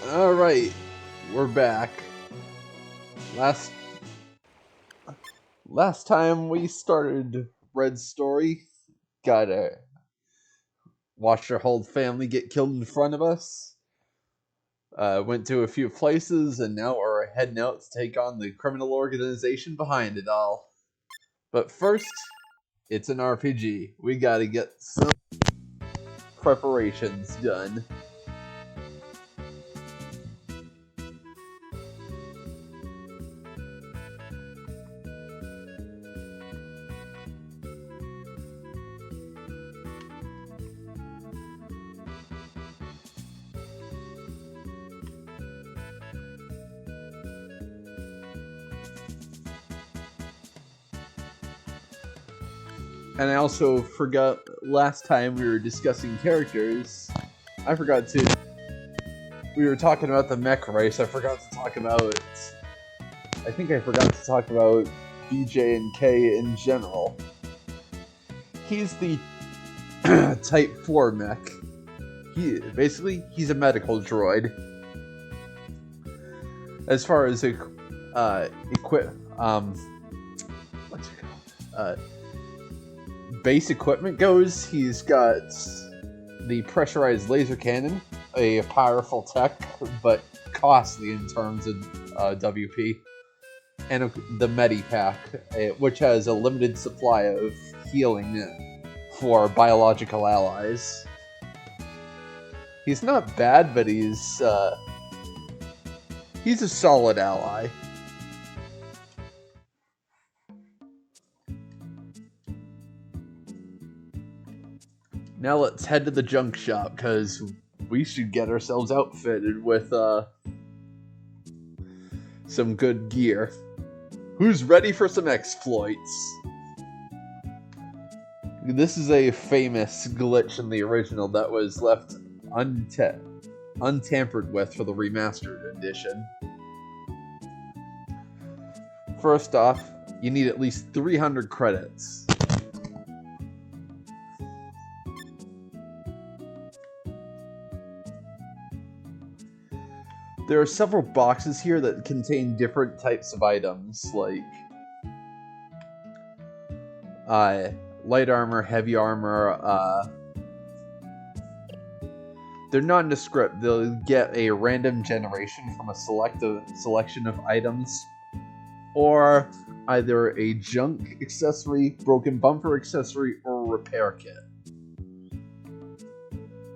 Alright, we're back. Last time we started Red's story, gotta watch our whole family get killed in front of us. Went to a few places, and now we're heading out to take on the criminal organization behind it all. But first, it's an RPG. We gotta get some preparations done. And I also forgot, last time we were discussing characters, we were talking about the mech race, I forgot to talk about BJ and K in general. He's the Type 4 mech. He's a medical droid. As far as base equipment goes, he's got the pressurized laser cannon, a powerful tech, but costly in terms of WP, and the Medipack, which has a limited supply of healing for biological allies. He's not bad, but he's a solid ally. Now let's head to the junk shop, because we should get ourselves outfitted with some good gear. Who's ready for some exploits? This is a famous glitch in the original that was left untampered with for the Remastered edition. First off, you need at least 300 credits. There are several boxes here that contain different types of items, like light armor, heavy armor. They're nondescript. They'll get a random generation from a selection of items, or either a junk accessory, broken bumper accessory, or a repair kit.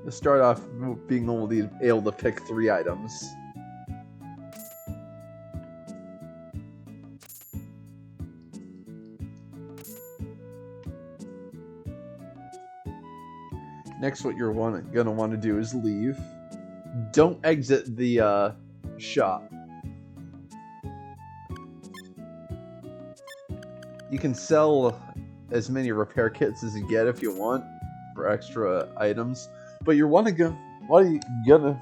Let's start off being only able to pick 3 items. Next, what you're gonna want to do is leave. Don't exit the shop. You can sell as many repair kits as you get if you want for extra items, but what you're gonna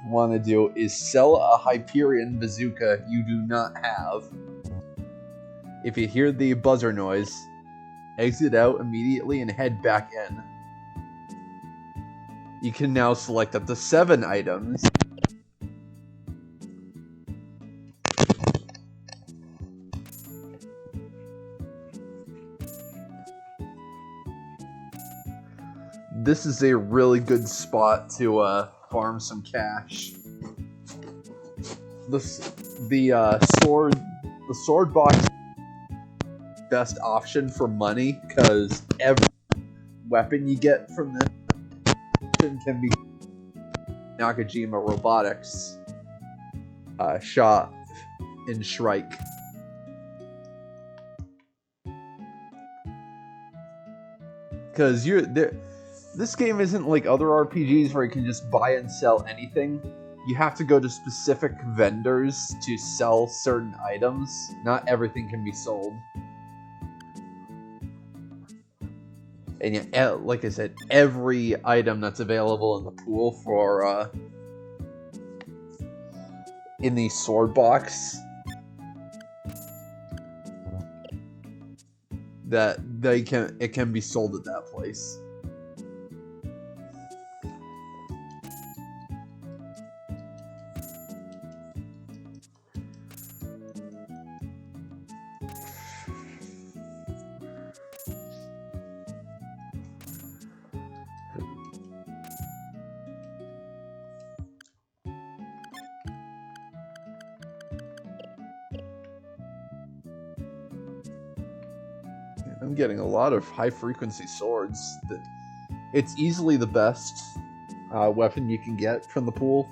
want to do is sell a Hyperion bazooka you do not have. If you hear the buzzer noise, exit out immediately and head back in. You can now select up to 7 items. This is a really good spot to farm some cash. The sword box is the best option for money, because every weapon you get from this can be Nakajima Robotics shot in Shrike. Because this game isn't like other RPGs where you can just buy and sell anything. You have to go to specific vendors to sell certain items. Not everything can be sold. And yeah, like I said, every item that's available in the pool for in the sword box, it can be sold at that place. I'm getting a lot of high-frequency swords. It's easily the best weapon you can get from the pool.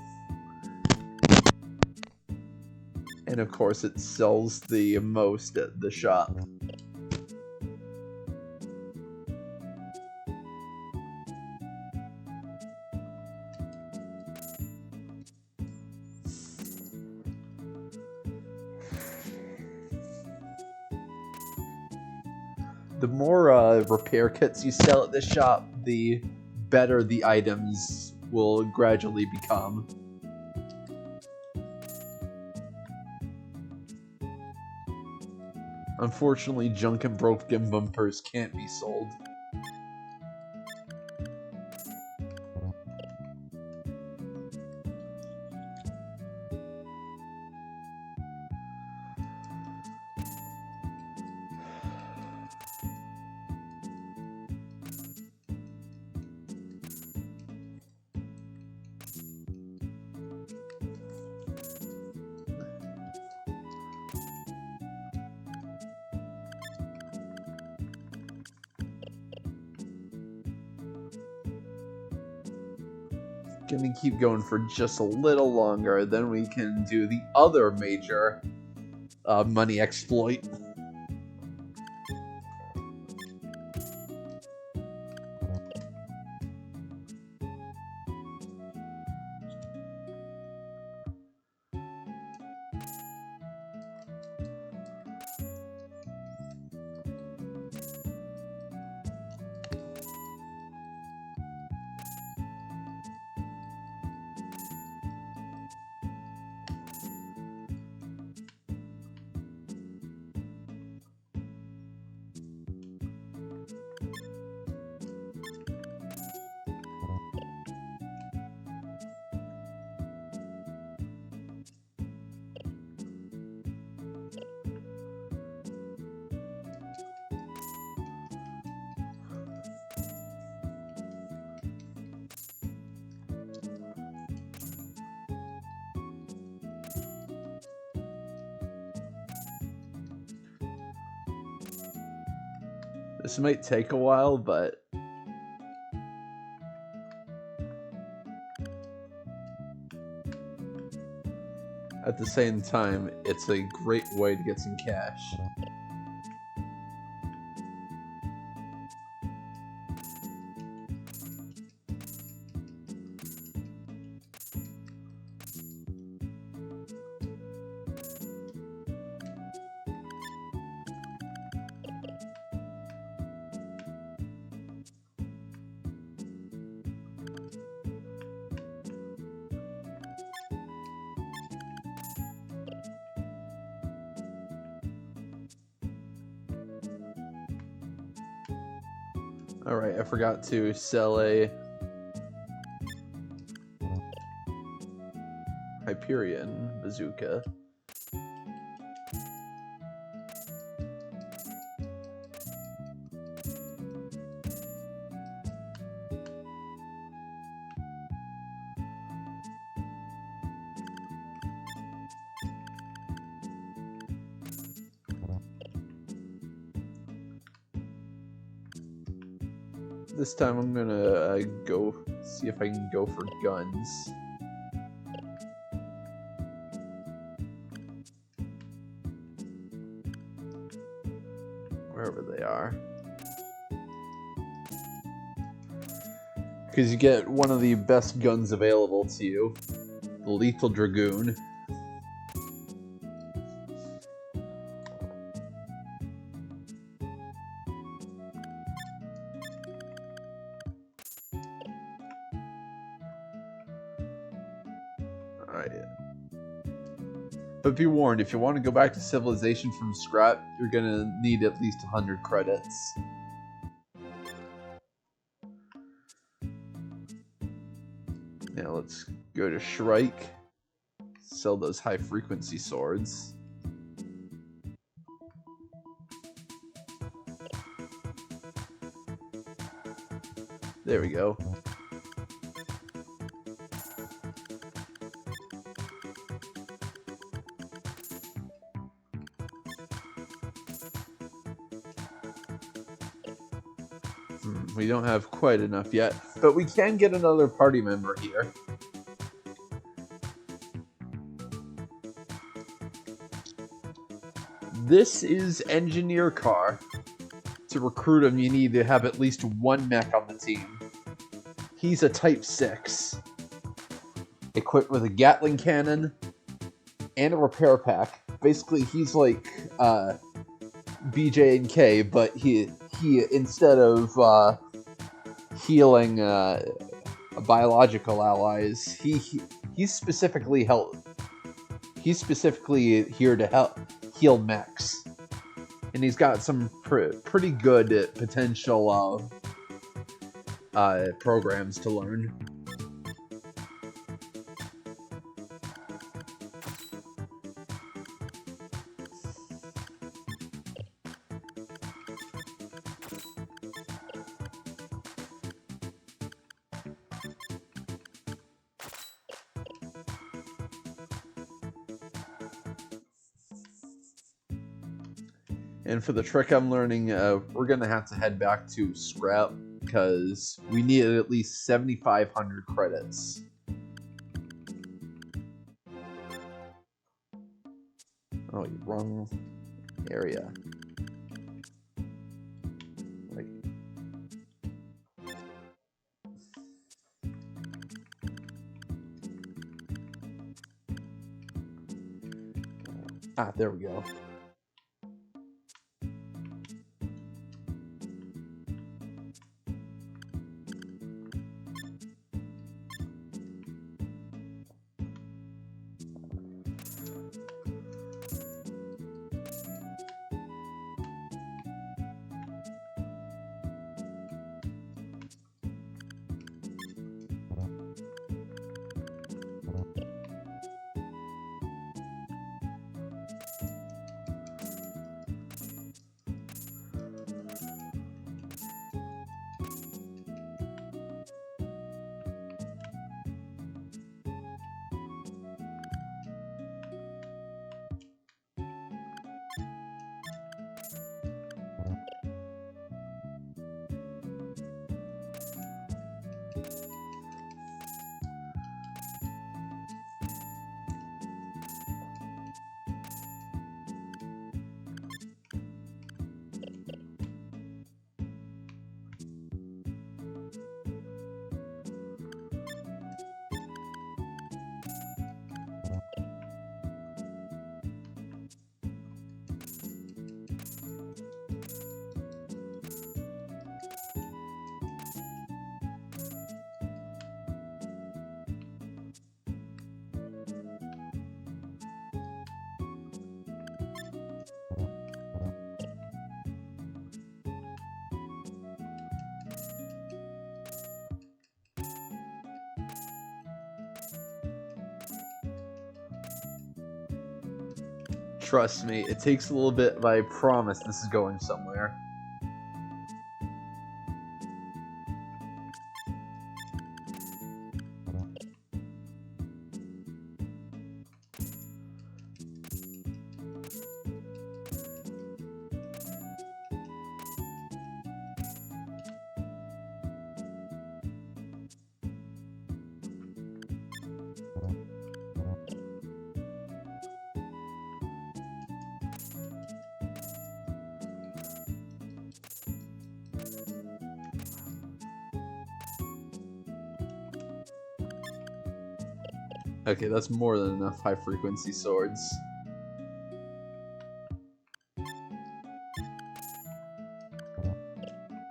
And of course, it sells the most at the shop. The more repair kits you sell at this shop, the better the items will gradually become. Unfortunately, junk and broken bumpers can't be sold. Gonna keep going for just a little longer, then we can do the other major money exploit. This might take a while, but at the same time, it's a great way to get some cash. Alright, I forgot to sell a Hyperion bazooka. This time I'm gonna go see if I can go for guns. Wherever they are. Because you get one of the best guns available to you, the Lethal Dragoon. But be warned, if you want to go back to Civilization from scratch, you're gonna need at least 100 credits. Now let's go to Shrike. Sell those high-frequency swords. There we go. We don't have quite enough yet, but we can get another party member here. This is Engineer Car. To recruit him, you need to have at least one mech on the team. He's a Type 6. Equipped with a Gatling cannon and a repair pack. Basically, he's like BJ and K, but he instead of healing biological allies, he's specifically here to help heal mechs, and he's got some pretty good potential programs to learn. And for the trick I'm learning, we're going to have to head back to Scrap, because we needed at least 7,500 credits. Oh, wrong area. There we go. Trust me, it takes a little bit, but I promise this is going somewhere. Okay, that's more than enough high-frequency swords.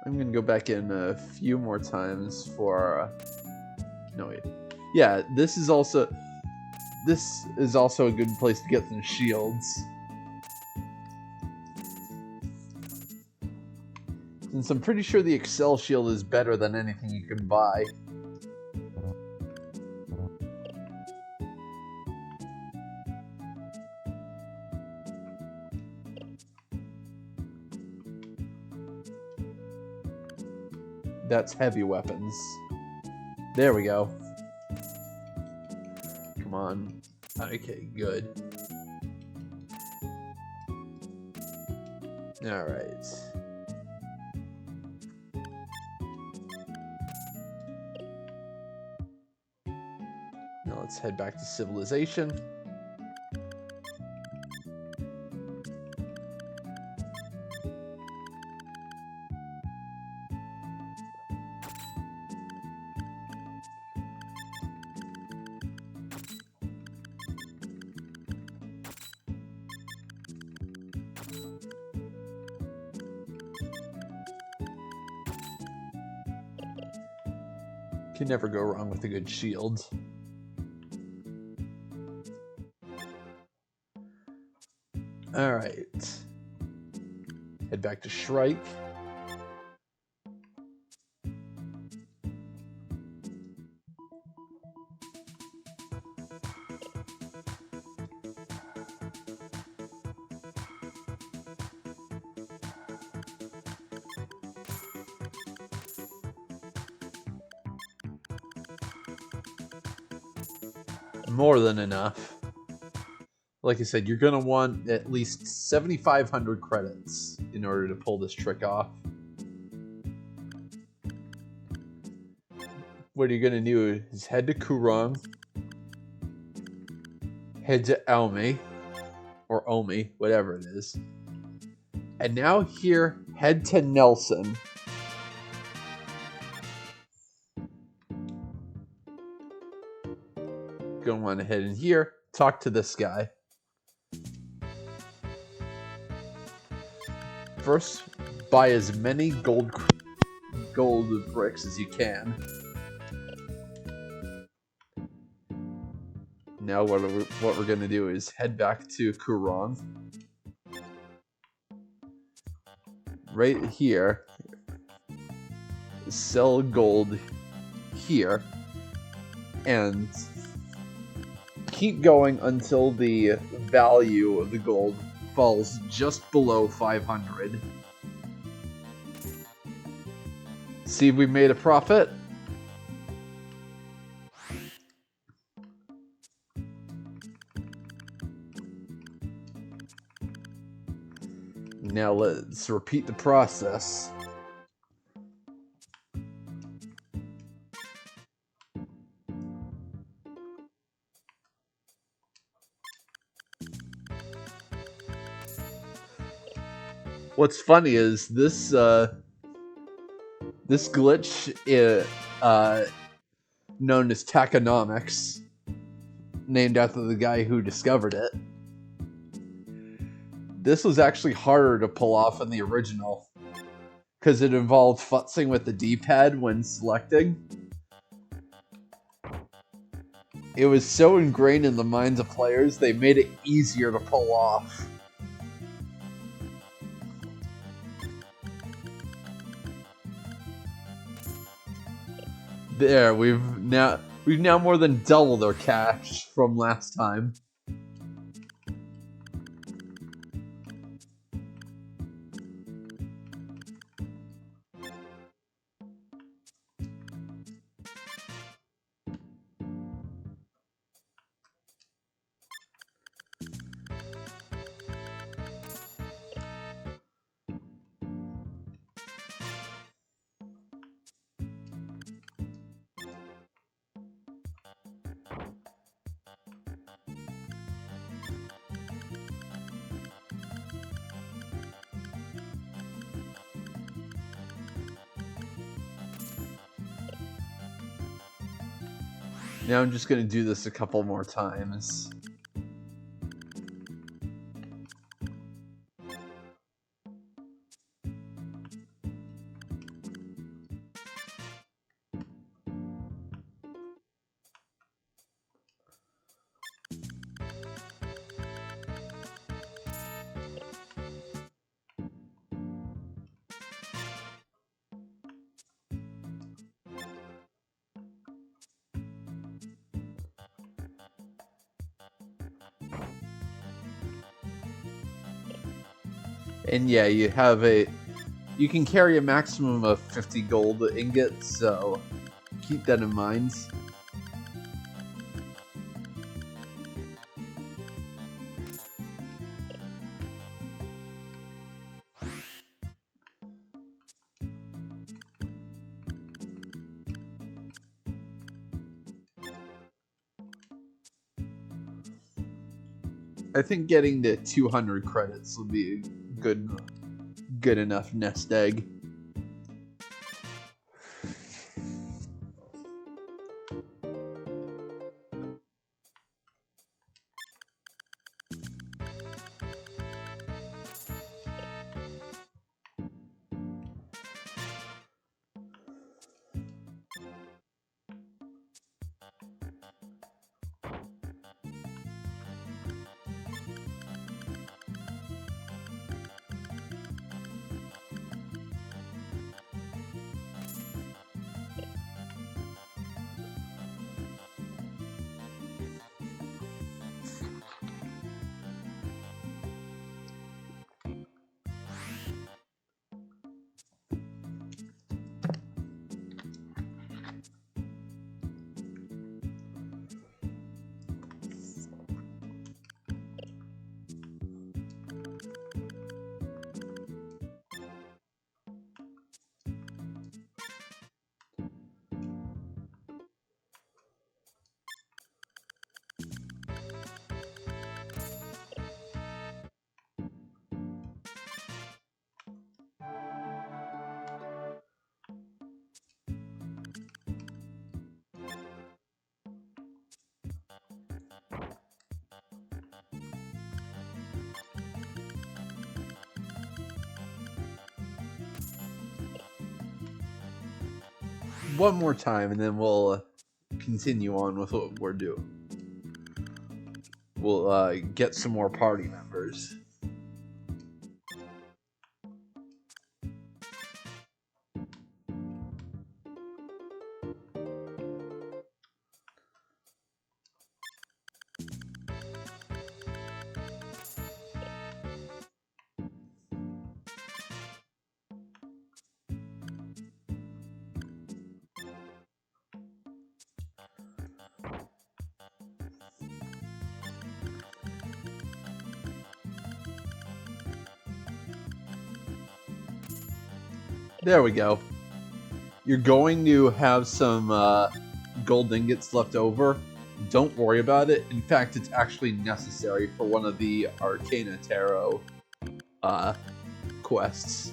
I'm gonna go back in a few more times for... no, wait. Yeah, this is also a good place to get some shields. Since I'm pretty sure the Excel shield is better than anything you can buy. That's heavy weapons. There we go. Come on. Okay, good. Alright. let's head back to civilization. Can never go wrong with a good shield. Alright. Head back to Shrike. More than enough. Like I said, you're going to want at least 7,500 credits in order to pull this trick off. What you're going to do is head to Kurong, head to Elmi, or Omi, whatever it is. And now here, head to Nelson. Going to want to head in here, talk to this guy. First, buy as many gold bricks as you can. Now what we're going to do is head back to Kurong. Right here. Sell gold here. And keep going until the value of the gold falls just below 500. See if we made a profit. Now let's repeat the process. What's funny is this glitch is known as tachonomics, named after the guy who discovered it. This was actually harder to pull off in the original, because it involved futzing with the D-pad when selecting. It was so ingrained in the minds of players, they made it easier to pull off. There, we've now more than doubled our cash from last time. Now I'm just going to do this a couple more times. And yeah, you can carry a maximum of 50 gold ingots, so keep that in mind. I think getting the 200 credits will be a good enough nest egg. One more time, and then we'll continue on with what we're doing. We'll get some more party members. There we go. You're going to have some gold ingots left over. Don't worry about it. In fact, it's actually necessary for one of the Arcana Tarot quests.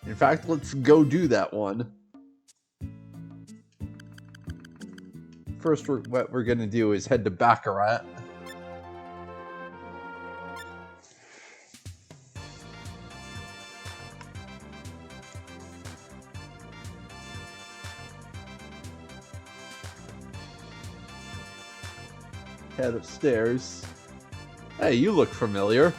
In fact, let's go do that one. First, what we're going to do is head to Baccarat. Head upstairs. Hey, you look familiar.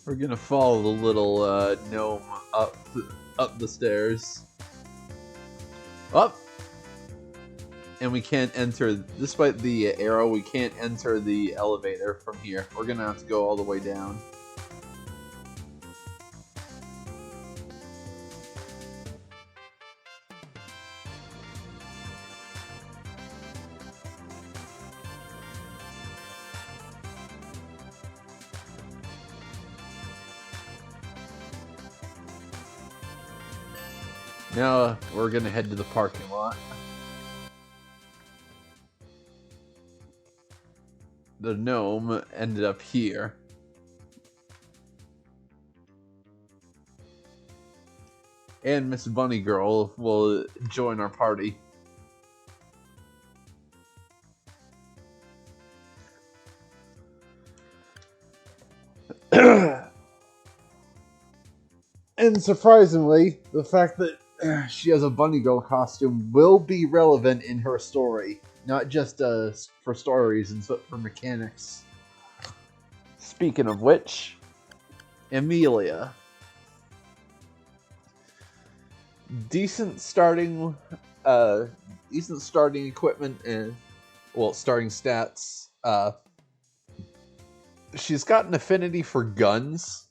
We're gonna follow the little gnome up the stairs. Up! And we can't enter, despite the arrow, we can't enter the elevator from here. We're gonna have to go all the way down. Now we're gonna head to the parking lot. The gnome ended up here. And Miss Bunny Girl will join our party. And surprisingly, the fact that she has a Bunny Girl costume will be relevant in her story. Not just for story reasons, but for mechanics. Speaking of which, Emilia. Decent starting equipment and starting stats. She's got an affinity for guns,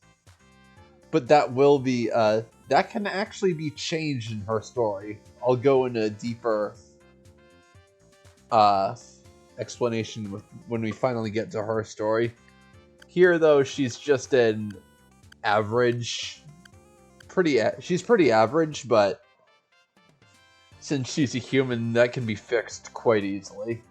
but that will be that can actually be changed in her story. I'll go into a deeper explanation when we finally get to her story. Here, though, she's just an average. She's pretty average, but since she's a human, that can be fixed quite easily.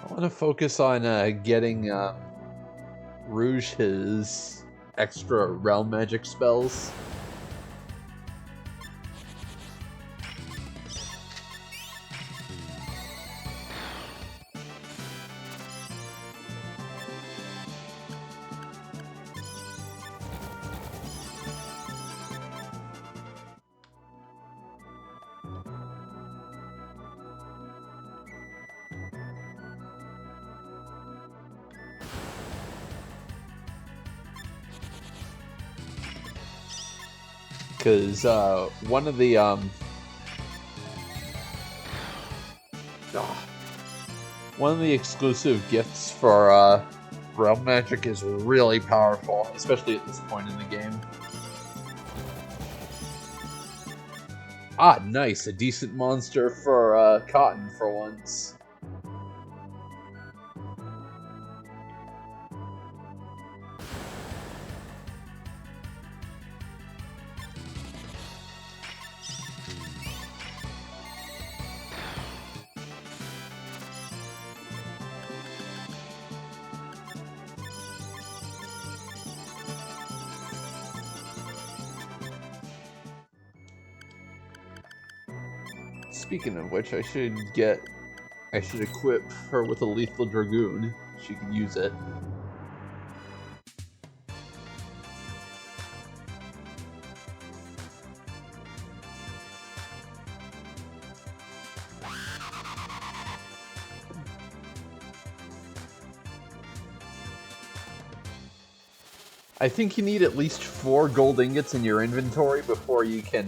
I want to focus on getting Rouge his extra realm magic spells. Because one of the exclusive gifts for realm magic is really powerful, especially at this point in the game. Ah, nice, a decent monster for Cotton for once. Speaking of which, I should equip her with a lethal dragoon. She can use it. I think you need at least 4 gold ingots in your inventory before you can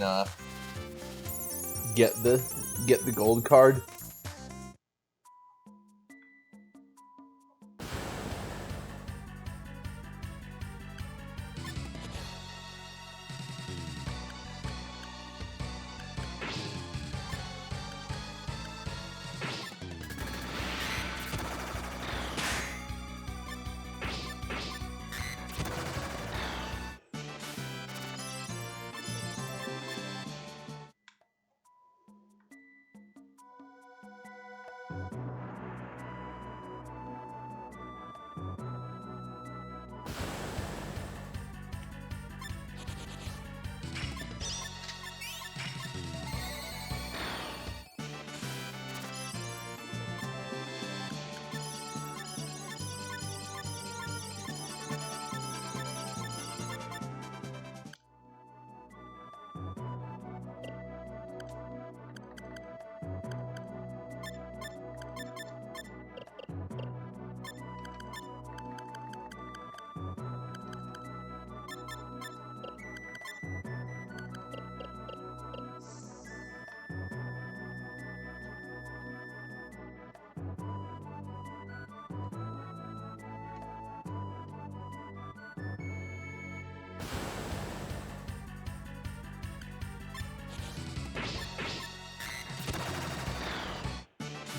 get the gold card.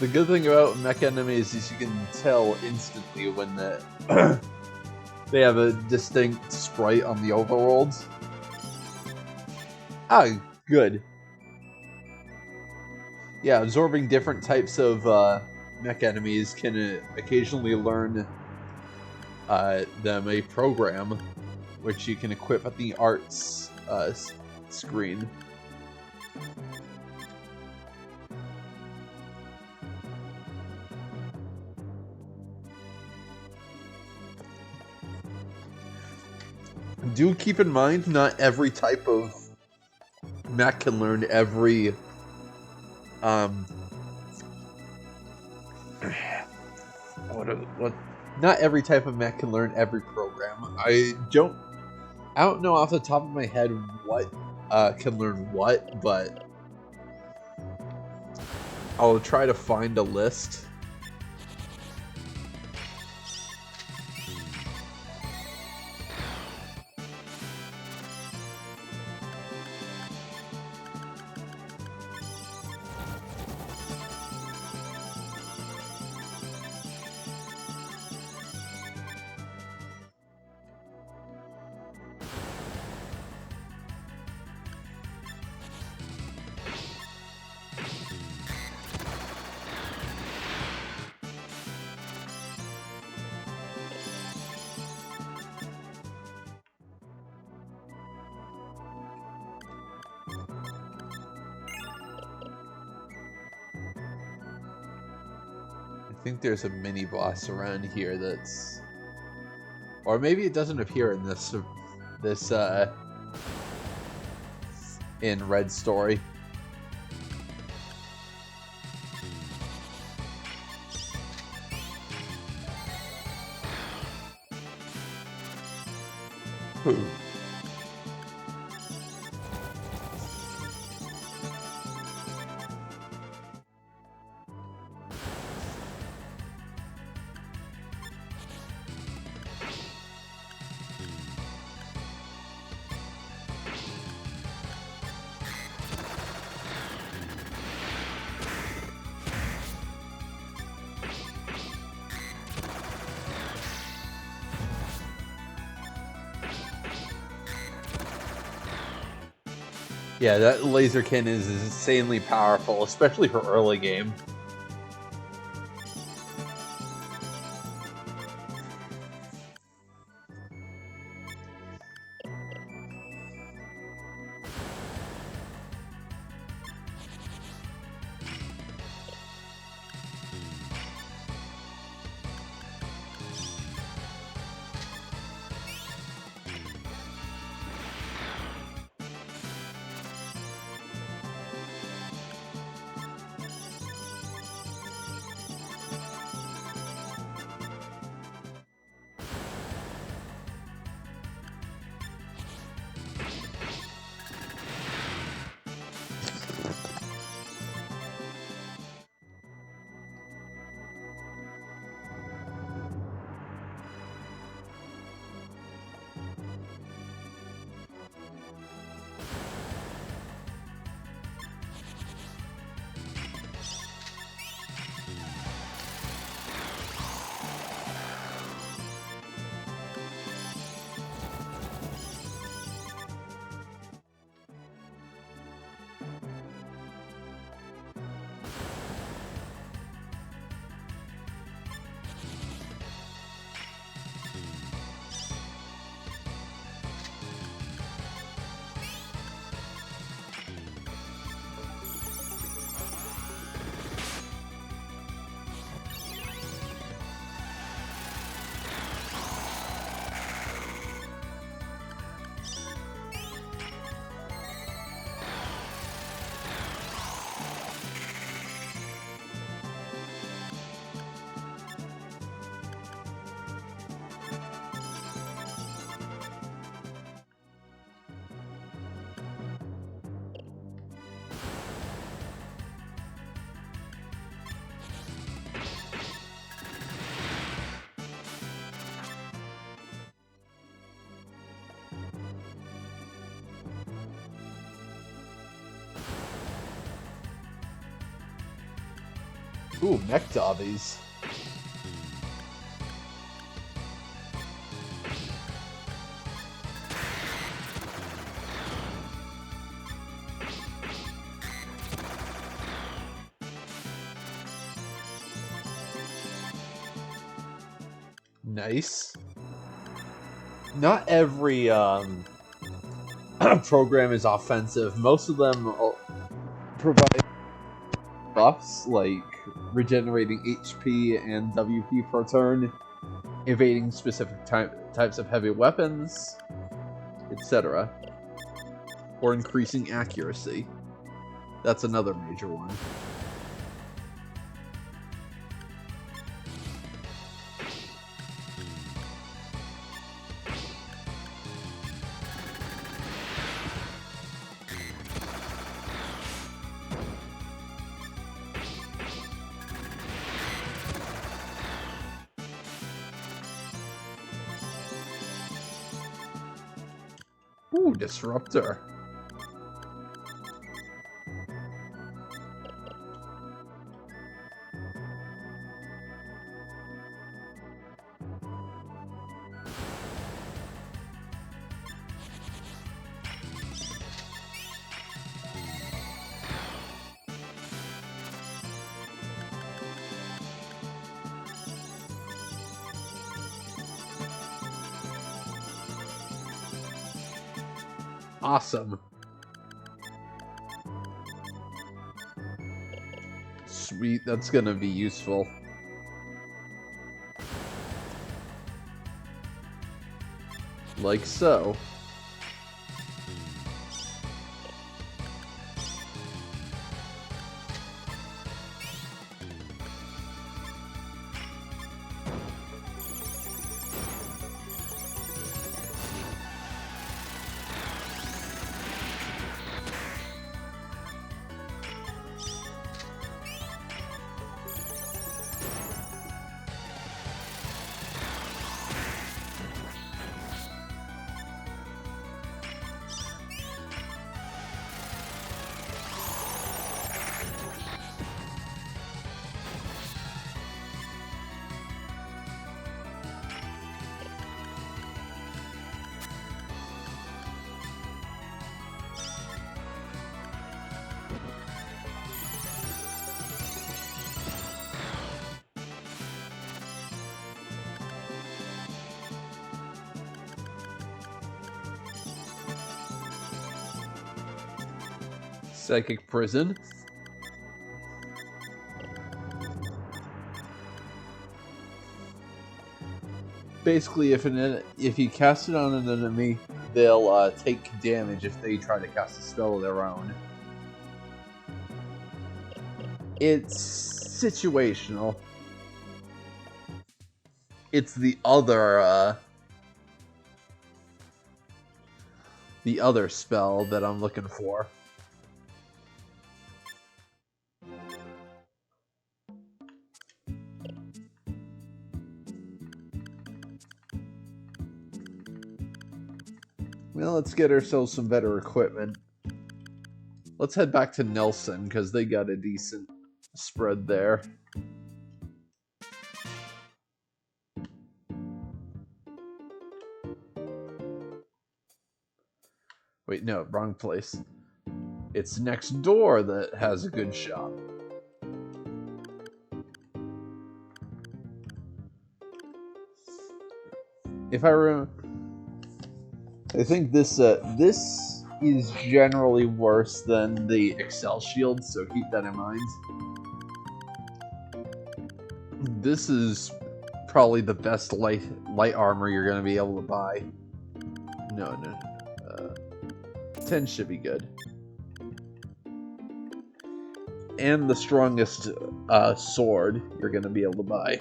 The good thing about mech enemies is you can tell instantly when they have a distinct sprite on the overworld. Ah, good. Yeah, absorbing different types of mech enemies can occasionally learn them a program, which you can equip at the arts screen. Do keep in mind, not every type of mech can learn every not every type of mech can learn every program. I don't know off the top of my head what can learn what, but I'll try to find a list. I think there's a mini boss around here that's, or maybe it doesn't appear in this in Red Story. Yeah, that laser cannon is insanely powerful, especially for early game. Ooh, mech dobbies. Nice. Not every program is offensive. Most of them provide buffs like regenerating HP and WP per turn, evading specific types of heavy weapons, etc. Or increasing accuracy. That's another major one. Ooh, Disruptor. Awesome. Sweet, that's gonna be useful. Like so. Psychic Prison. Basically, if you cast it on an enemy, they'll take damage if they try to cast a spell of their own. It's situational. It's the other spell that I'm looking for. Well, let's get ourselves some better equipment. Let's head back to Nelson, because they got a decent spread there. Wait, no, wrong place. It's next door that has a good shop. If I remember, I think this is generally worse than the Excel Shield, so keep that in mind. This is probably the best light armor you're going to be able to buy. No. 10 should be good. And the strongest sword you're going to be able to buy.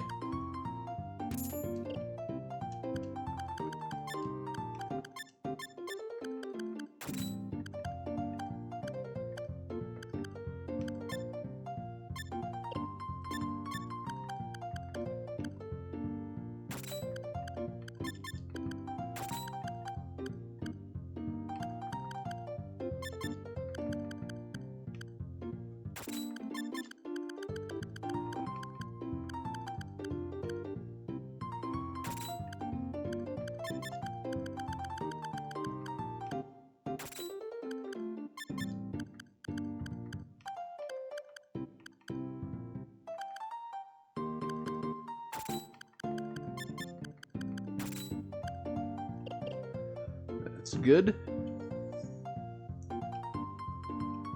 looks good.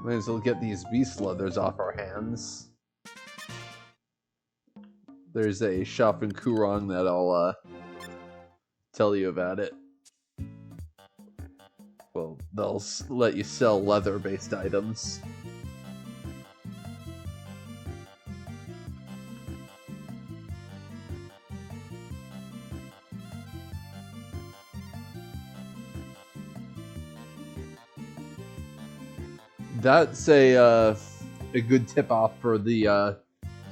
Might as well get these beast leathers off our hands. There's a shop in Kurong that I'll tell you about it. Well, they'll let you sell leather-based items. That's a good tip-off for the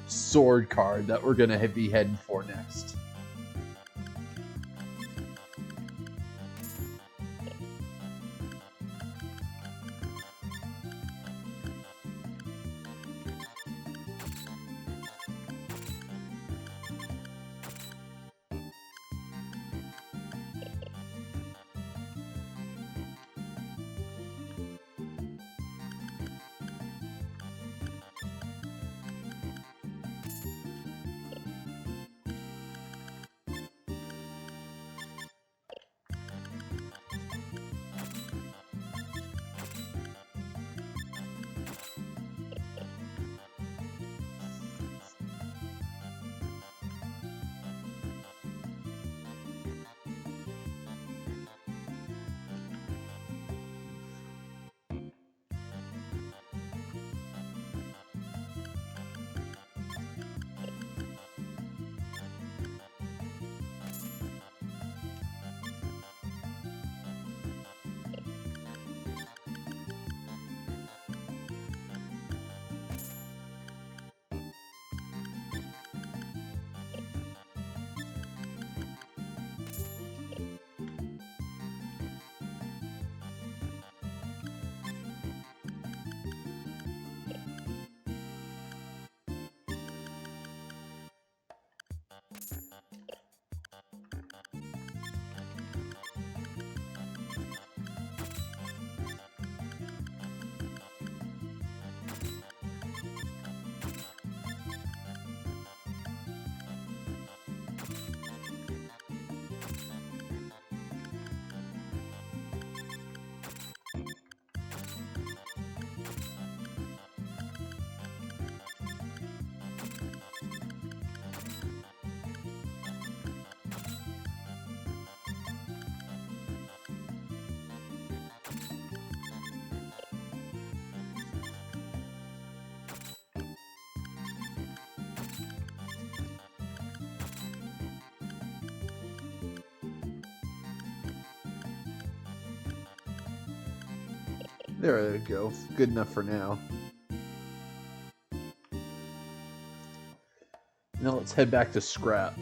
sword card that we're gonna be heading for next. There we go. Good enough for now. Now let's head back to Scrap.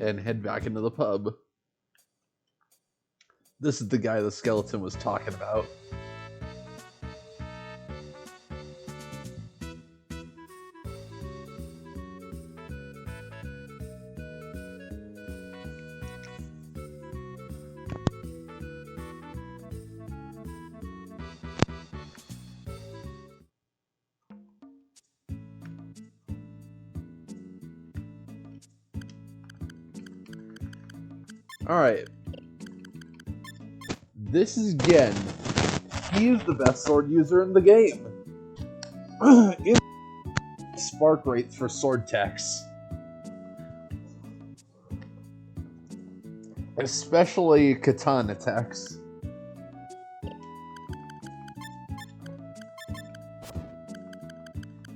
And head back into the pub. This is the guy the skeleton was talking about. Alright. This is Gen. He is the best sword user in the game. Spark rates for sword techs. Especially katana techs.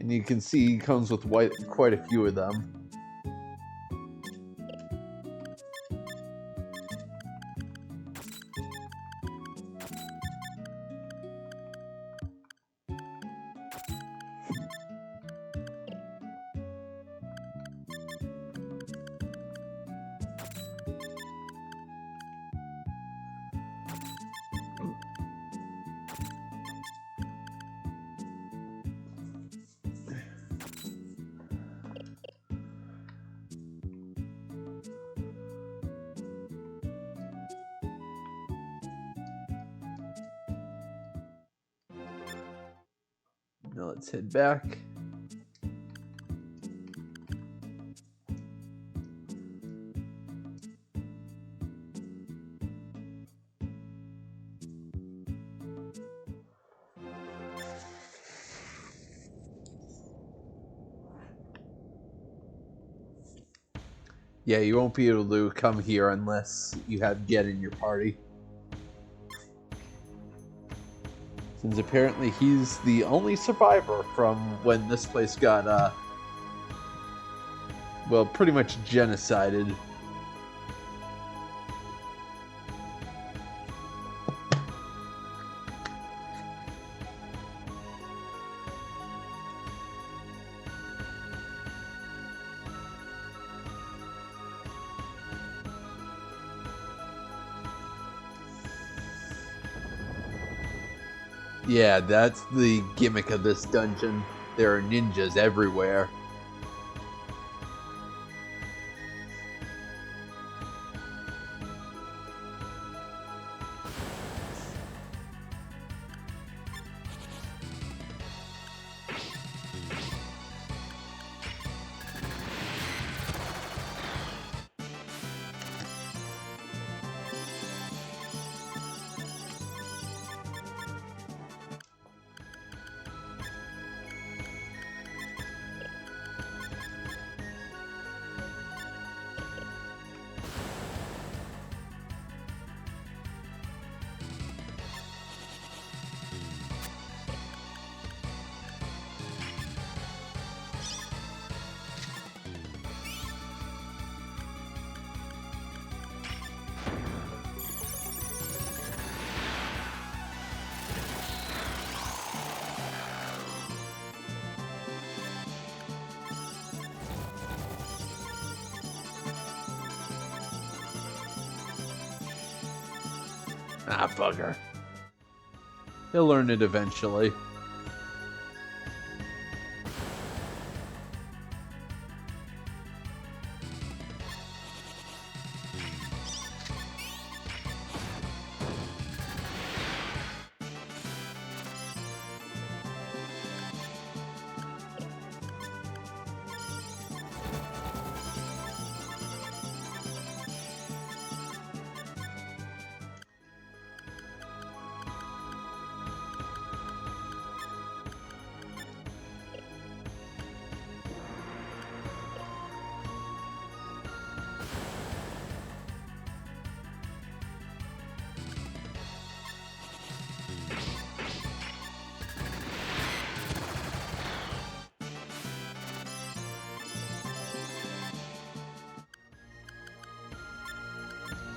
And you can see he comes with quite a few of them. Now let's head back. Yeah, you won't be able to come here unless you have Get in your party. Since apparently he's the only survivor from when this place got, well, pretty much genocided. Yeah, that's the gimmick of this dungeon. There are ninjas everywhere. Ah, bugger. He'll learn it eventually.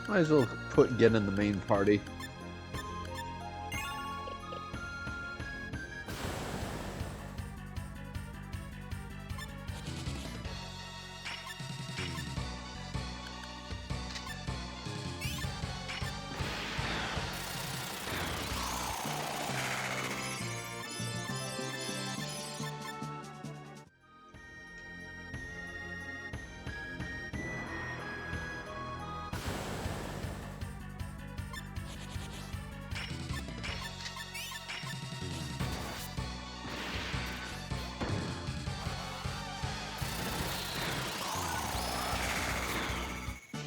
Might as well put Get in the main party.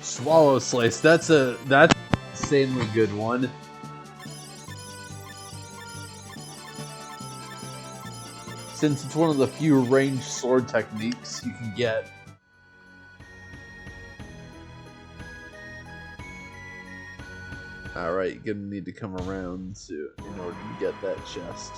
Swallow Slice, that's an insanely good one. Since it's one of the few ranged sword techniques you can get. Alright, you're gonna need to come around in order to get that chest.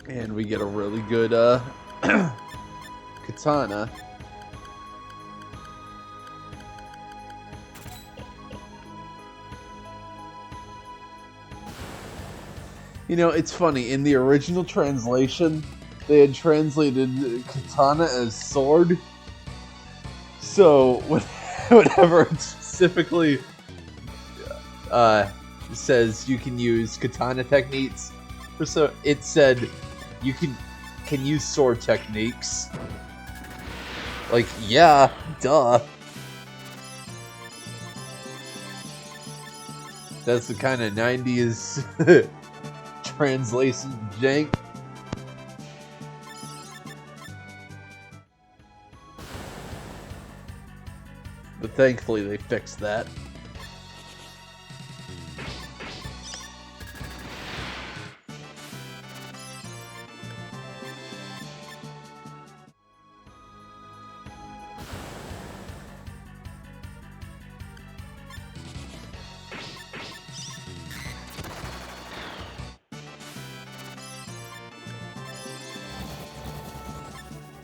And we get a really good katana. You know, it's funny. In the original translation, they had translated katana as sword. So whenever it specifically says you can use katana techniques, so it said you can use sword techniques. Like, yeah, duh. That's the kind of 90s translation jank. But thankfully they fixed that.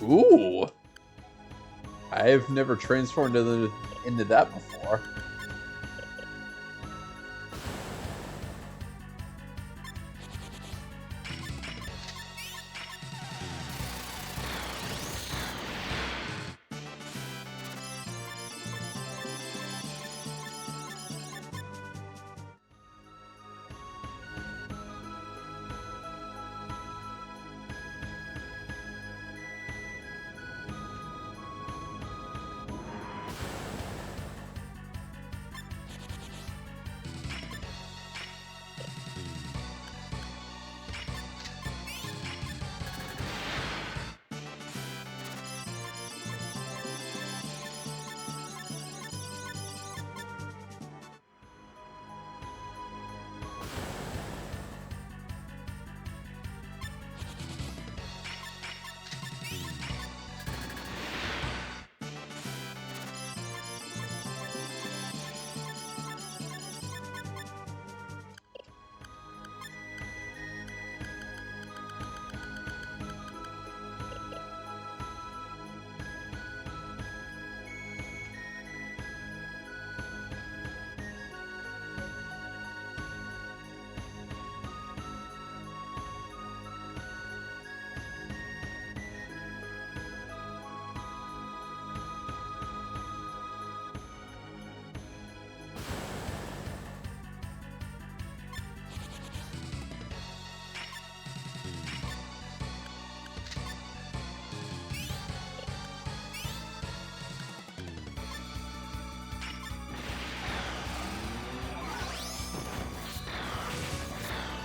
Ooh! I've never transformed into that before.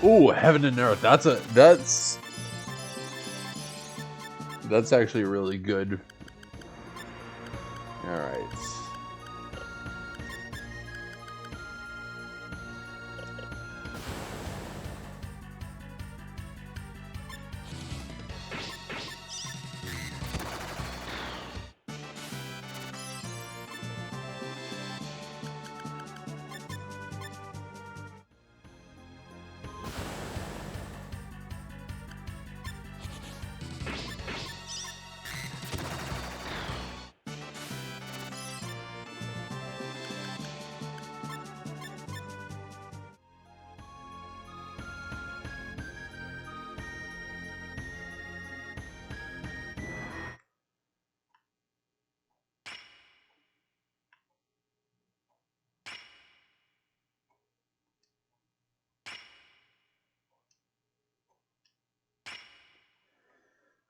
Ooh, heaven and earth. That's actually really good. All right.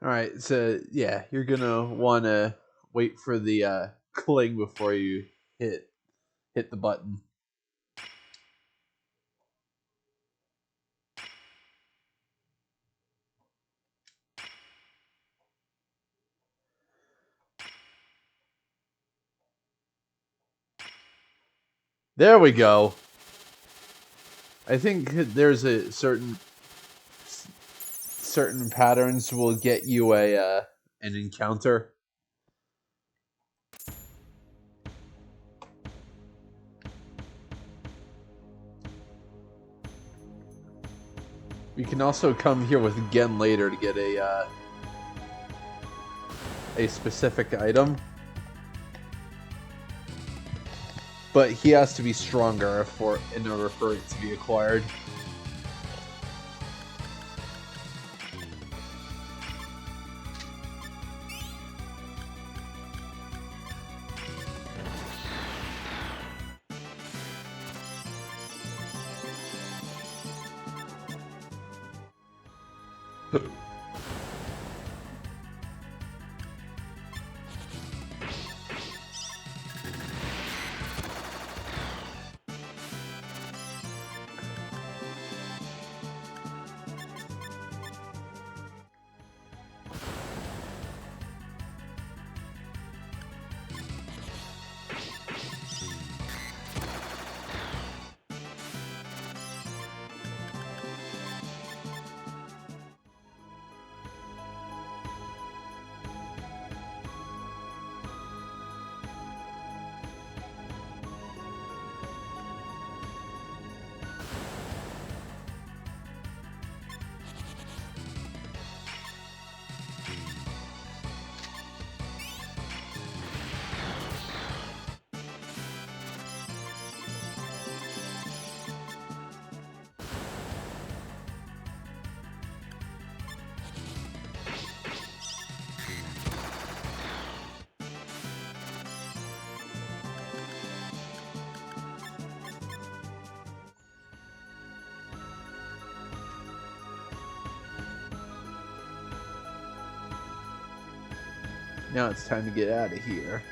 All right, so yeah, you're gonna want to wait for the cling before you hit the button. There we go. I think there's a certain patterns will get you an encounter. You can also come here with Gen later to get a specific item. But he has to be stronger in order for it to be acquired. Now it's time to get out of here.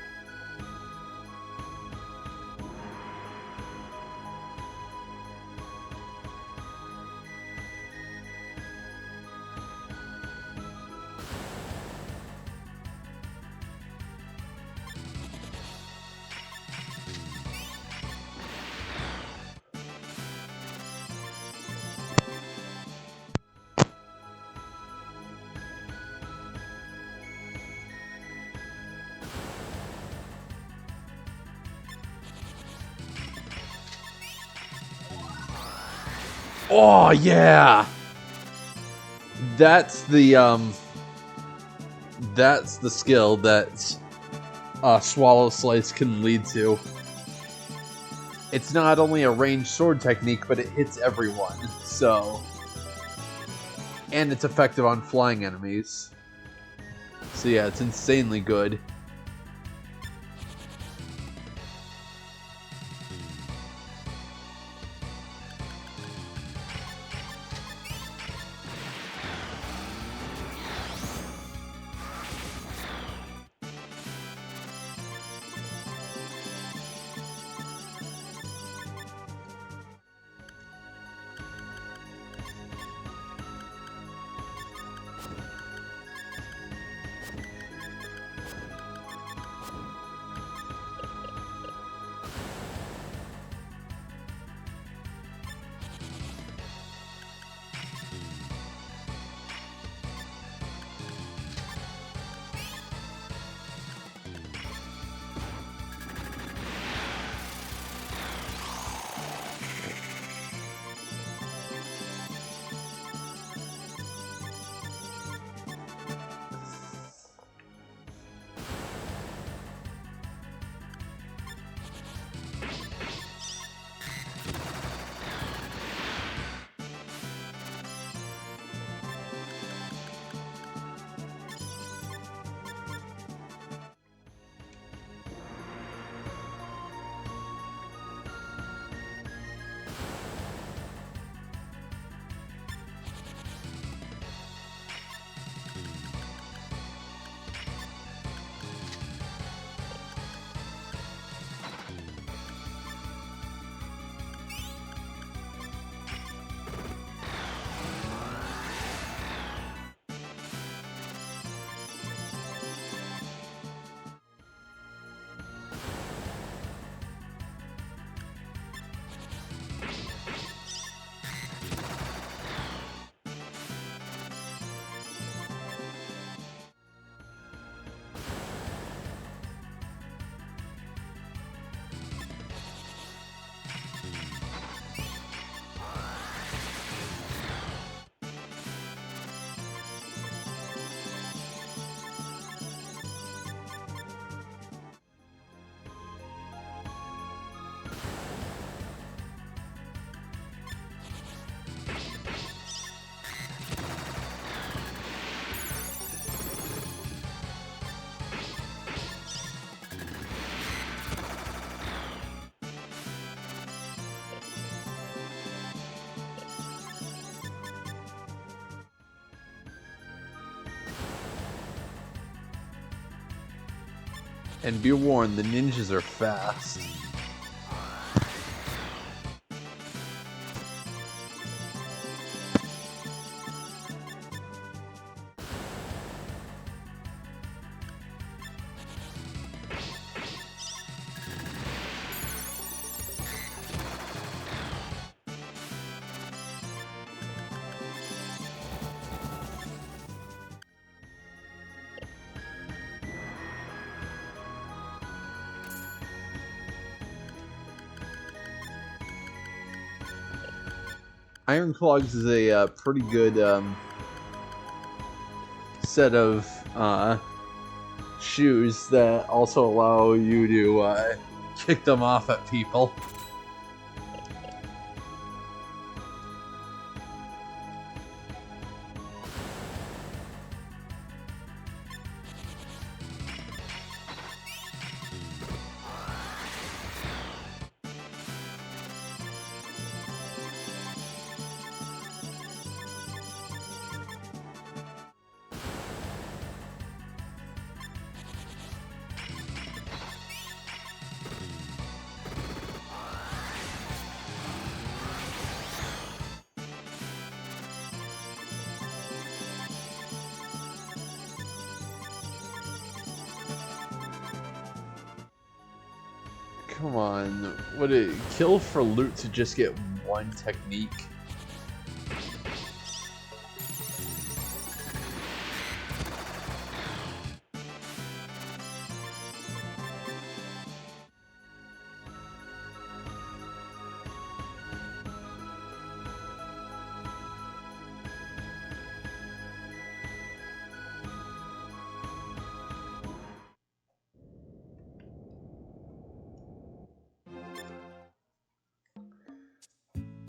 Oh yeah, that's the skill that Swallow Slice can lead to. It's not only a ranged sword technique, but it hits everyone. So, and it's effective on flying enemies. So yeah, it's insanely good. And be warned, the ninjas are fast. Iron Clogs is a pretty good set of shoes that also allow you to kick them off at people. Come on, would it kill for loot to just get one technique?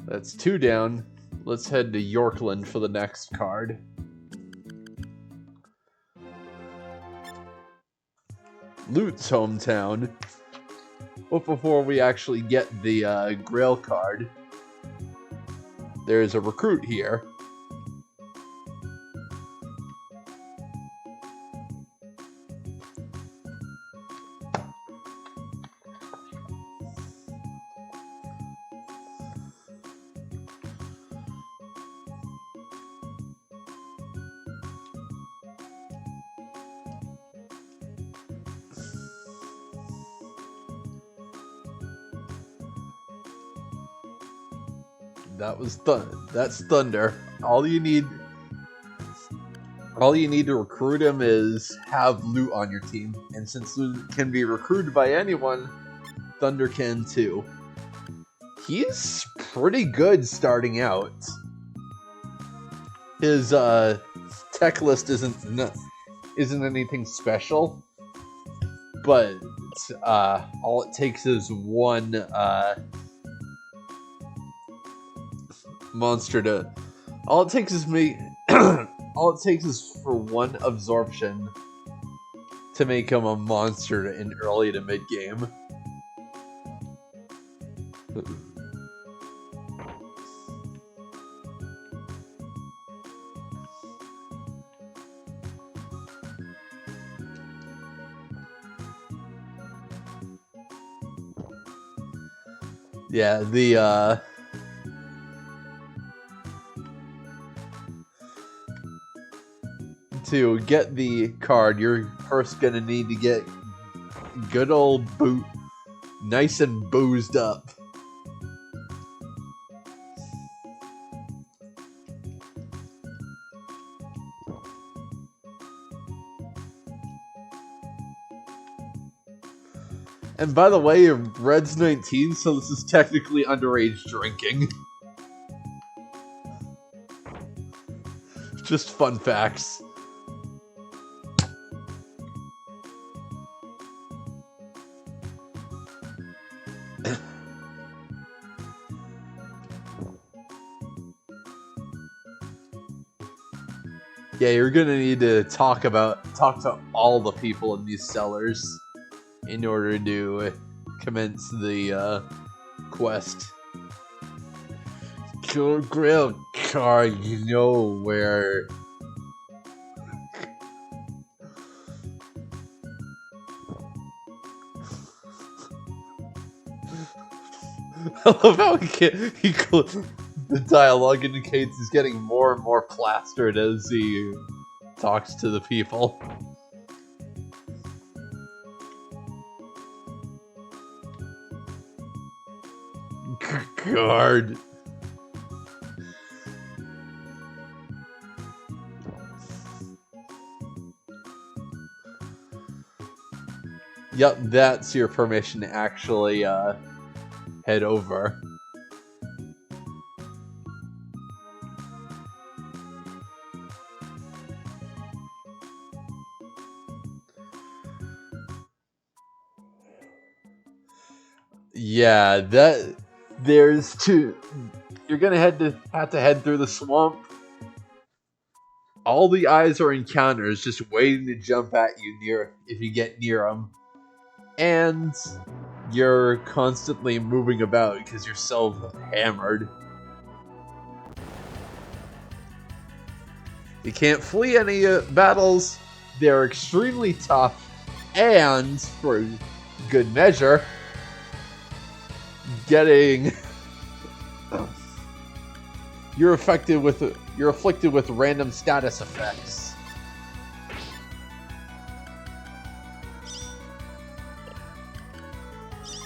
That's 2 down. Let's head to Yorkland for the next card. Loot's hometown. But before we actually get the Grail card, there's a recruit here. That's Thunder. All you need to recruit him is have loot on your team, and since loot can be recruited by anyone, Thunder can too. He's pretty good starting out. His tech list isn't anything special, but all it takes is one monster to. All it takes is all it takes is for one absorption to make him a monster in early to mid game. Yeah, to get the card, you're first gonna need to get good old Boot nice and boozed up. And by the way, Red's 19, so this is technically underage drinking. Just fun facts. Yeah, you're gonna need to talk to all the people in these cellars in order to commence the quest. Grail card, you know where. I love how the dialogue indicates he's getting more and more plastered as he talks to the people. Guard. Yep, that's your permission to actually head over. Yeah, there's two. You're gonna have to head through the swamp. All the eyes are encounters, just waiting to jump at you if you get near them, and you're constantly moving about because you're so hammered. You can't flee any battles. They're extremely tough, and for good measure, getting you're afflicted with random status effects.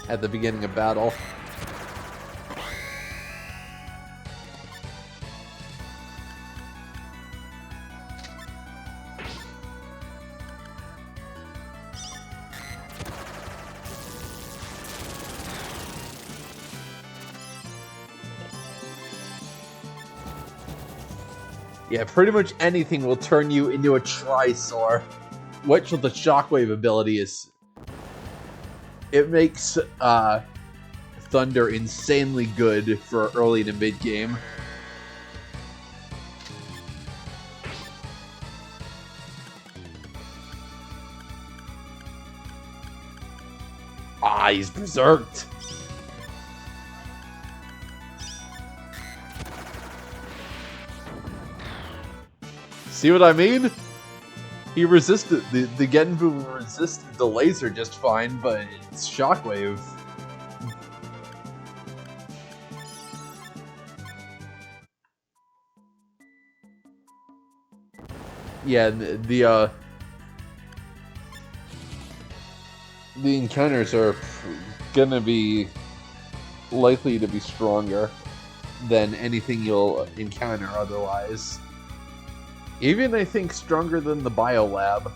At the beginning of battle. Yeah, pretty much anything will turn you into a Trisaur, which with the Shockwave ability is... It makes Thunder insanely good for early to mid-game. Ah, he's berserked. See what I mean? He resisted the Genbu resisted the laser just fine, but it's Shockwave. Yeah, the encounters are gonna be likely to be stronger than anything you'll encounter otherwise. Even, I think, stronger than the Biolab.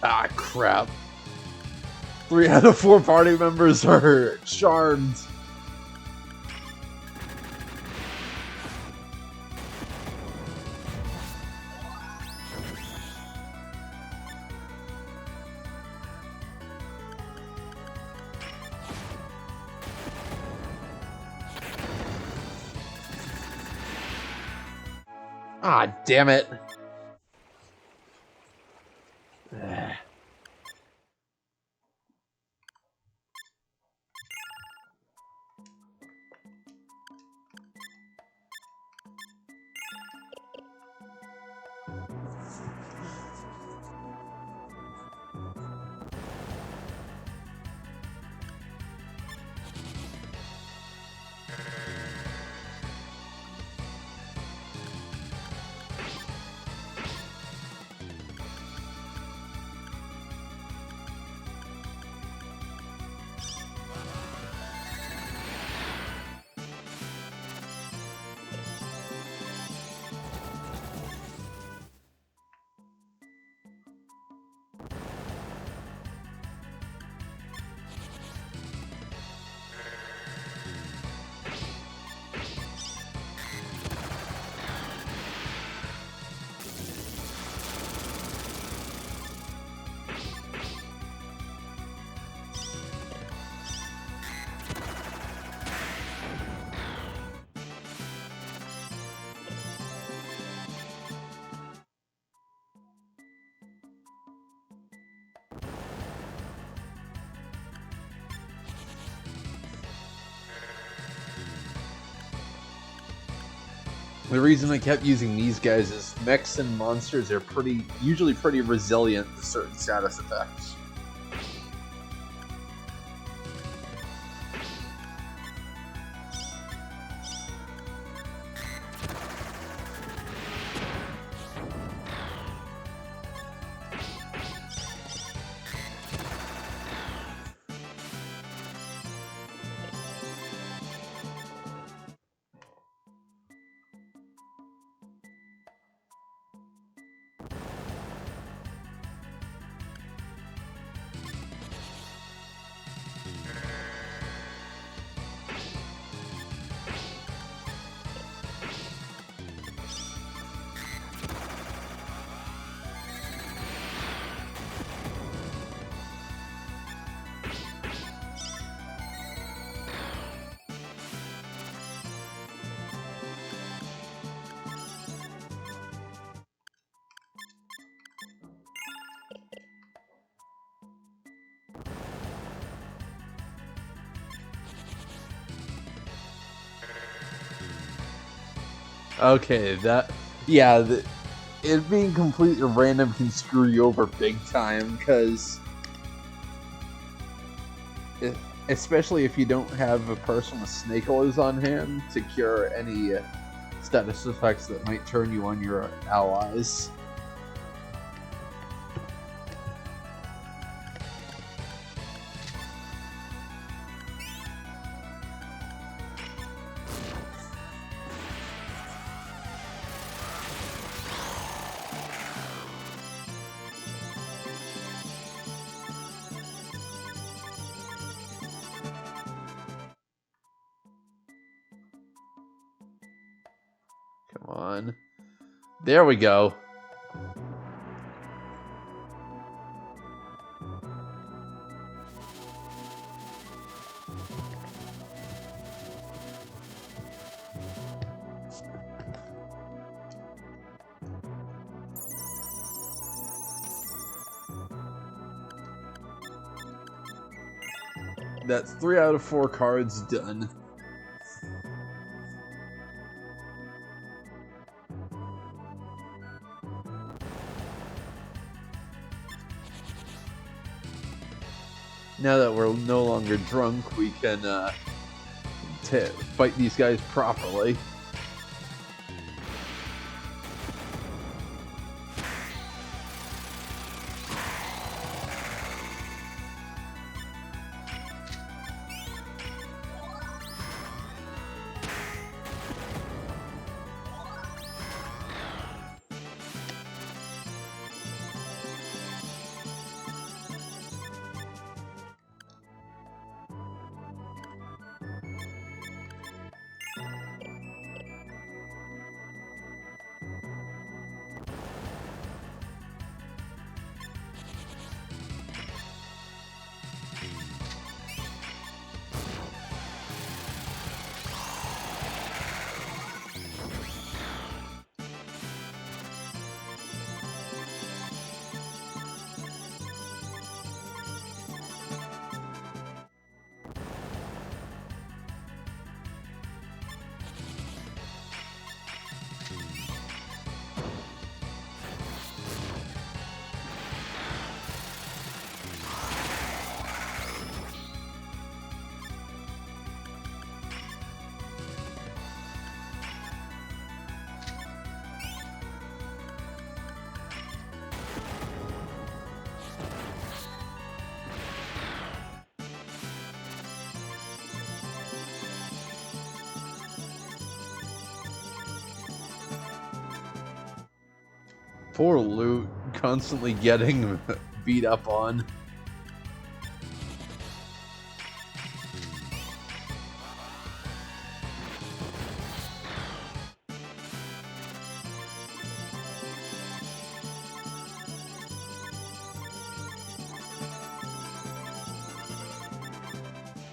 Ah, crap. 3 out of 4 party members are charmed. Ah, damn it. The reason I kept using these guys is mechs and monsters are usually pretty resilient to certain status effects. Okay, it being completely random can screw you over big time, because especially if you don't have a person with snake oils on hand to cure any status effects that might turn you on your allies. Come on. There we go. That's 3 out of 4 cards done. Now that we're no longer drunk, we can fight these guys properly. Poor Loot, constantly getting beat up on.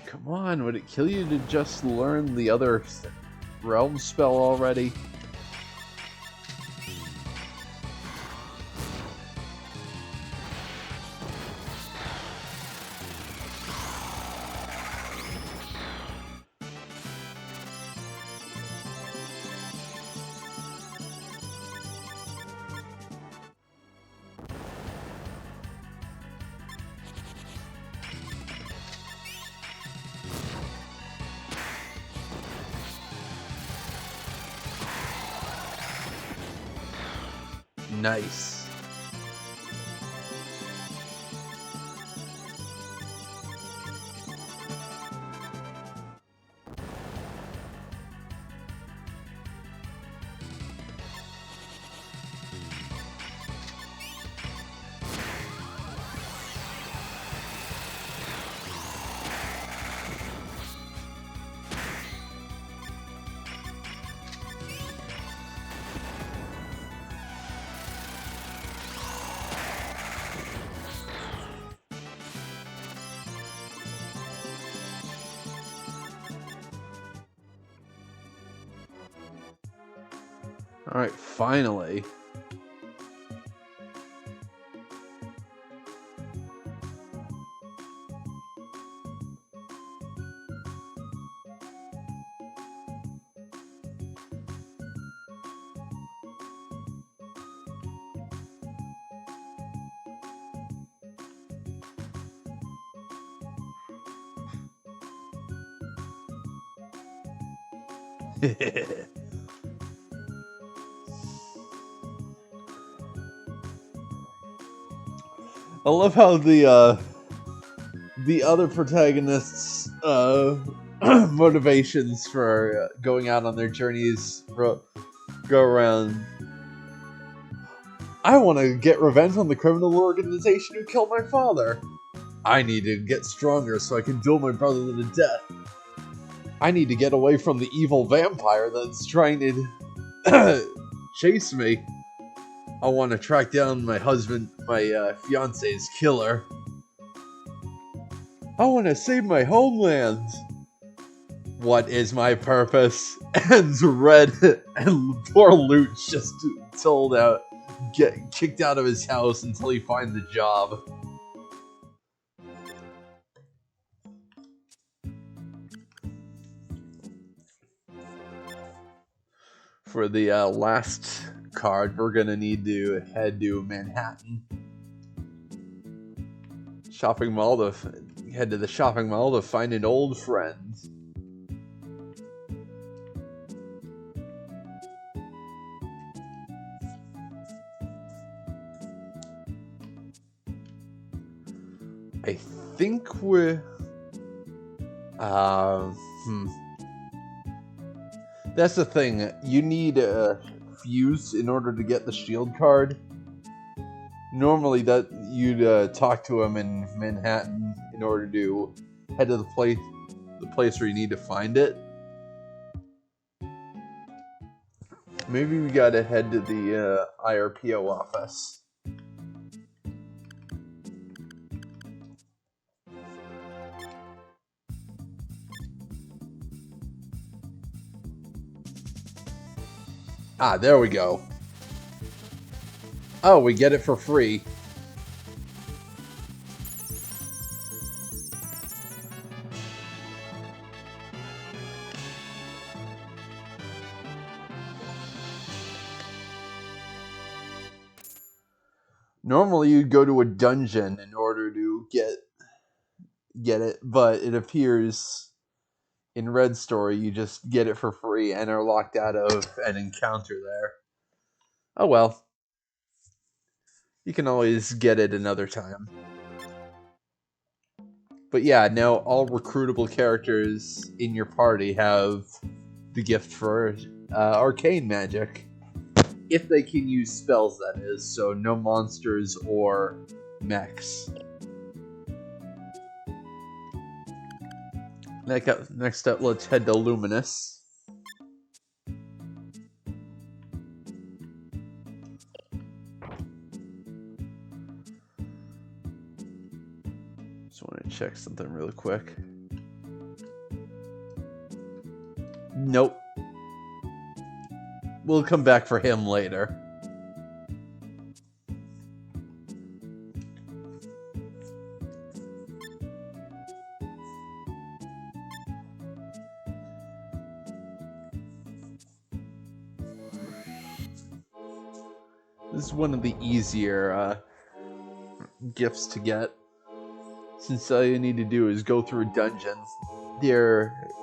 Come on, would it kill you to just learn the other realm spell already? Nice. Alright, finally. I love how the other protagonists' motivations for going out on their journeys go around. I want to get revenge on the criminal organization who killed my father. I need to get stronger so I can duel my brother to the death. I need to get away from the evil vampire that's trying to chase me. I want to track down my fiance's killer. I want to save my homeland. What is my purpose? And Red and poor Luch just told out, get kicked out of his house until he finds a job. For the last card, we're gonna need to head to Manhattan. Head to the shopping mall to find an old friend. I think we're... That's the thing. You need a fuse in order to get the shield card. Normally, that you'd talk to him in Manhattan in order to head to the place where you need to find it. Maybe we gotta head to the IRPO office. Ah, there we go. Oh, we get it for free. Normally you'd go to a dungeon in order to get it, but it appears in Red Story you just get it for free and are locked out of an encounter there. Oh well. You can always get it another time. But yeah, now all recruitable characters in your party have the gift for arcane magic. if they can use spells, that is. So no monsters or mechs. Next up, let's head to Luminous. Just want to check something really quick. Nope. We'll come back for him later. This is one of the easier gifts to get, since all you need to do is go through dungeons.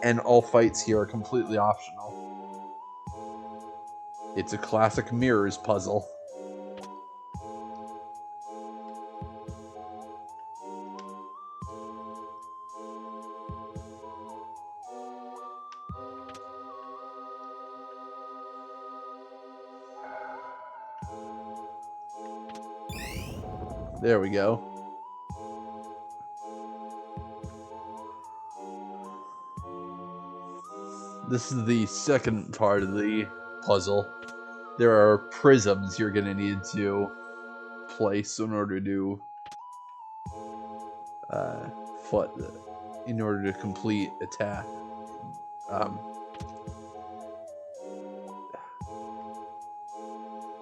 And all fights here are completely optional. It's a classic mirrors puzzle. There we go. This is the second part of the puzzle. There are prisms you're going to need to place in order to complete attack.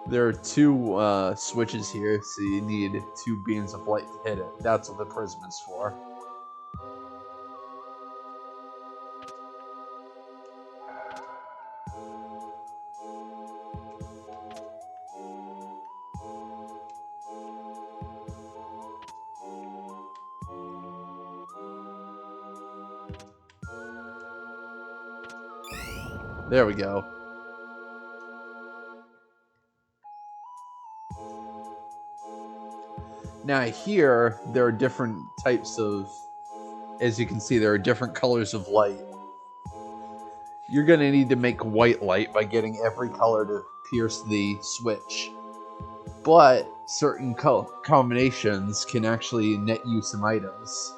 There are two switches here, so you need 2 beams of light to hit it. That's what the prism is for. There we go. Now here, there are different types of, as you can see, there are different colors of light. You're going to need to make white light by getting every color to pierce the switch. But certain combinations can actually net you some items.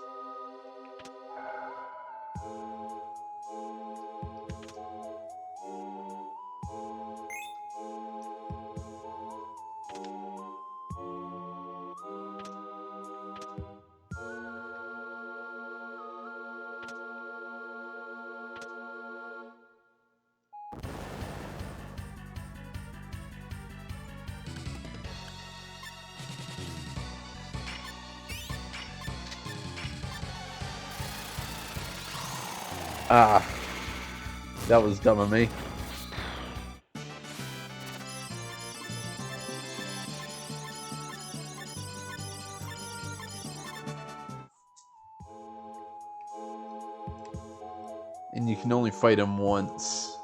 Ah, that was dumb of me. And you can only fight him once.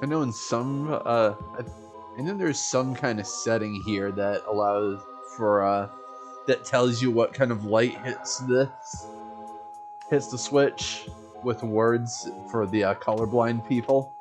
I know in some, I know there's some kind of setting here that allows for, that tells you what kind of light hits the switch with words for the colorblind people.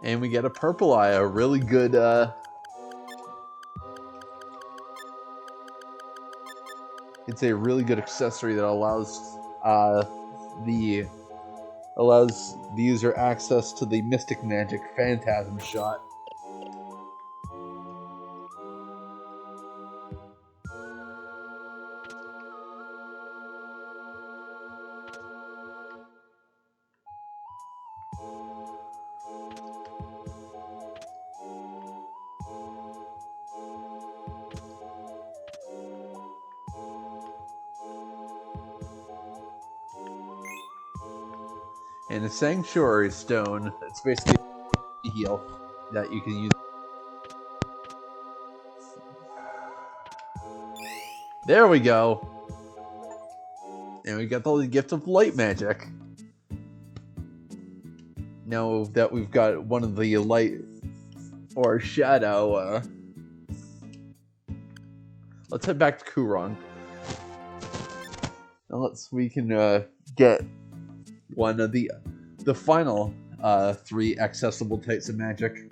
And we get a purple eye, a really good, it's a really good accessory that allows the user access to the Mystic Magic Phantasm shot. And a Sanctuary Stone, it's basically a heal that you can use. There we go. And we got the Gift of Light Magic. Now that we've got one of the light or shadow, let's head back to Kurong. Now we can get one of the final 3 accessible types of magic.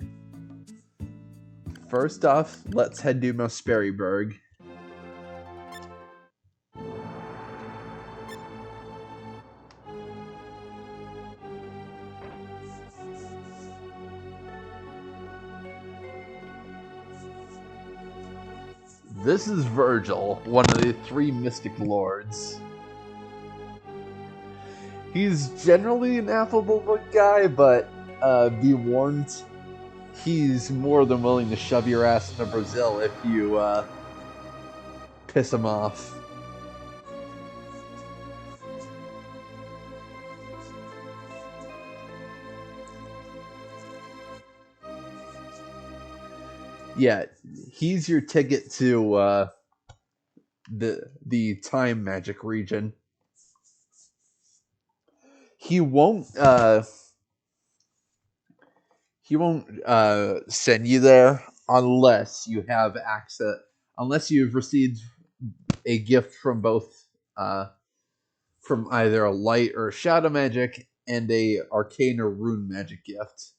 First off, let's head to Mosperryburg. This is Virgil, one of the 3 Mystic Lords. He's generally an affable guy, but be warned, he's more than willing to shove your ass into Brazil if you piss him off. Yeah, he's your ticket to the time magic region. He won't send you there unless you have access, unless you've received a gift from both from either a light or a shadow magic and a arcane or rune magic gift.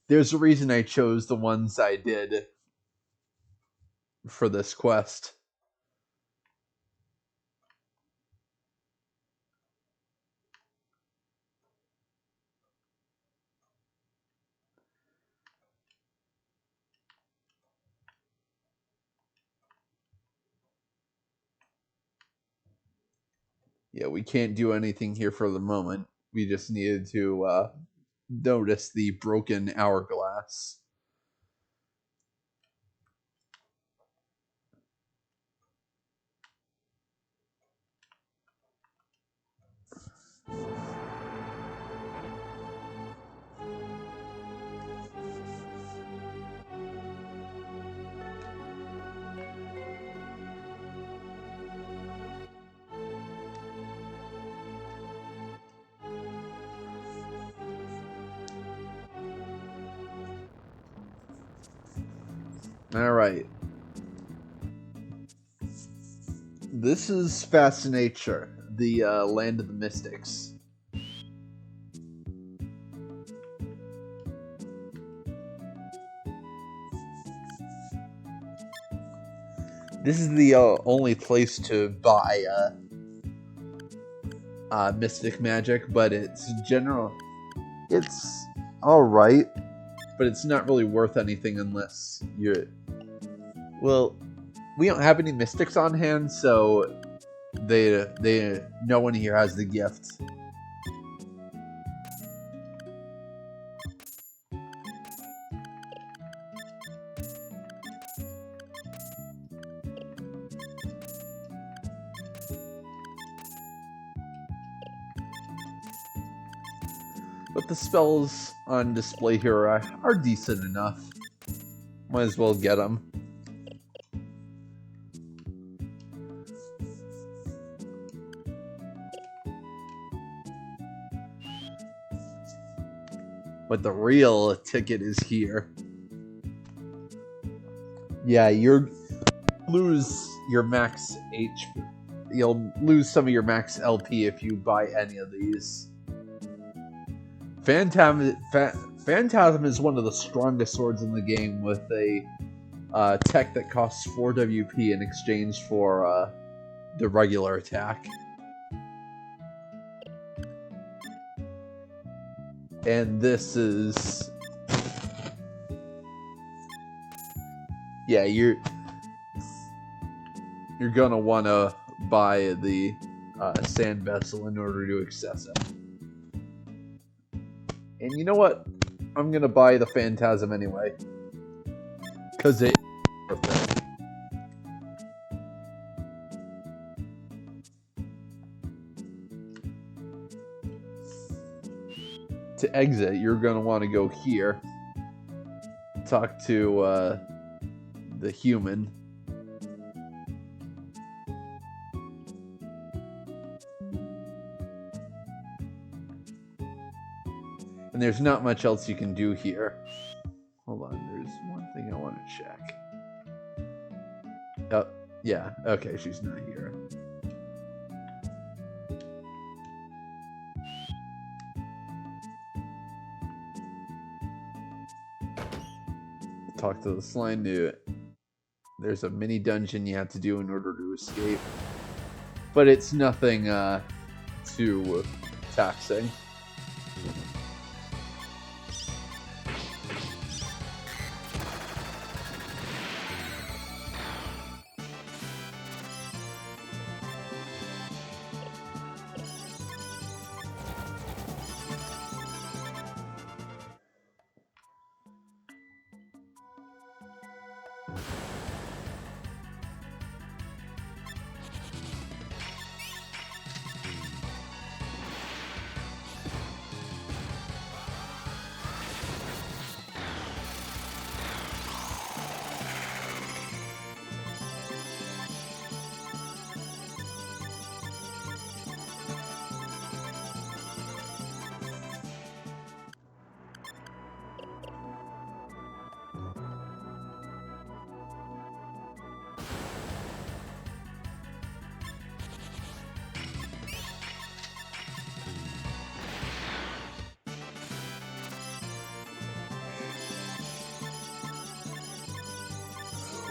There's a reason I chose the ones I did for this quest. Yeah, we can't do anything here for the moment. We just needed to notice the broken hourglass. Alright. This is Fascinature, the land of the mystics. This is the only place to buy mystic magic, but it's general. It's alright, but it's not really worth anything unless you're... Well, we don't have any mystics on hand, so no one here has the gift. But the spells on display here are decent enough. Might as well get them. But the real ticket is here. Yeah, you'll lose your max HP. You'll lose some of your max LP if you buy any of these. Phantasm is one of the strongest swords in the game with a tech that costs 4 WP in exchange for the regular attack. And this is... yeah, you're gonna want to buy the sand vessel in order to access it. And you know what? I'm gonna buy the Phantasm anyway. Because it's worth it. To exit, you're gonna want to go here. Talk to the human. And there's not much else you can do here. Hold on, there's one thing I want to check. Oh, yeah, okay, she's not here. Talk to the slime dude. There's a mini dungeon you have to do in order to escape. But it's nothing too taxing.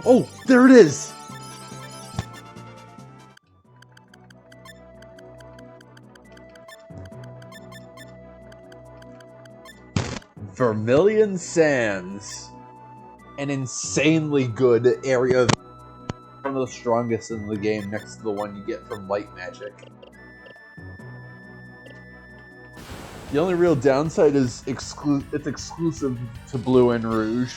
Oh, there it is! Vermilion Sands. An insanely good area. One of the strongest in the game next to the one you get from Light Magic. The only real downside is it's exclusive to Blue and Rouge.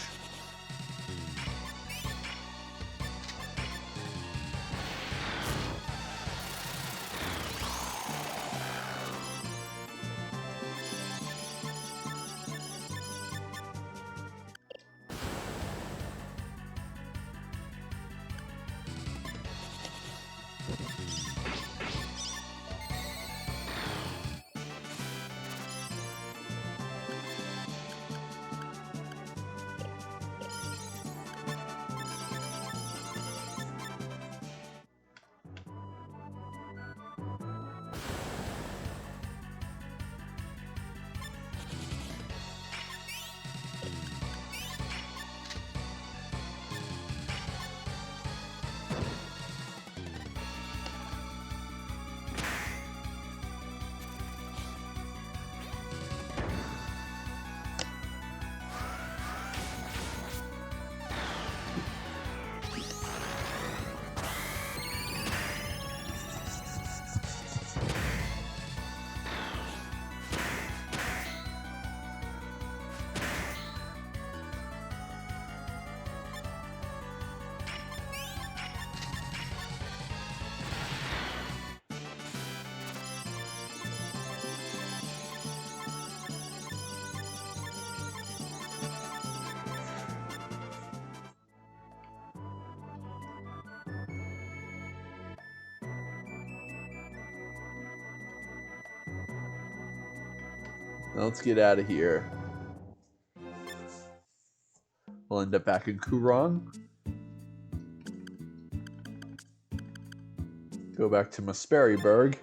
Now let's get out of here. We'll end up back in Kurong. Go back to Musperiburg.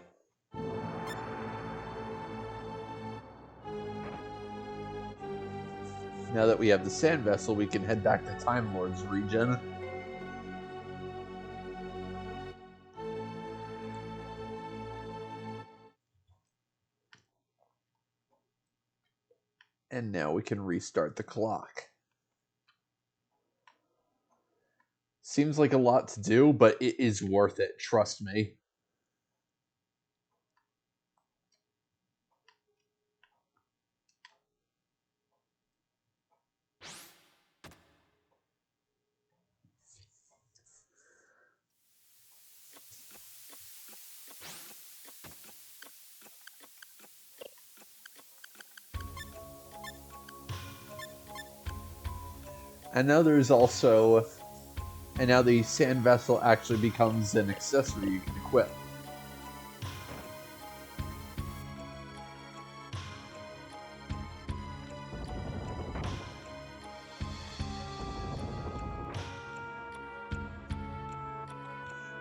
Now that we have the sand vessel, we can head back to Time Lord's region. And now we can restart the clock. Seems like a lot to do, but it is worth it, trust me. And now there's also... And now the sand vessel actually becomes an accessory you can equip.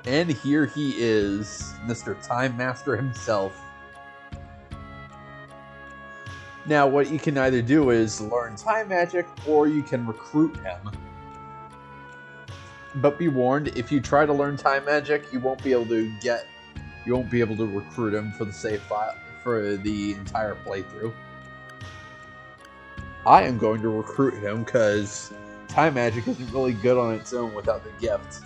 And here he is, Mr. Time Master himself. Now, what you can either do is learn time magic, or you can recruit him. But be warned, if you try to learn time magic, you won't be able to recruit him for the save file for the entire playthrough. I am going to recruit him because time magic isn't really good on its own without the gift.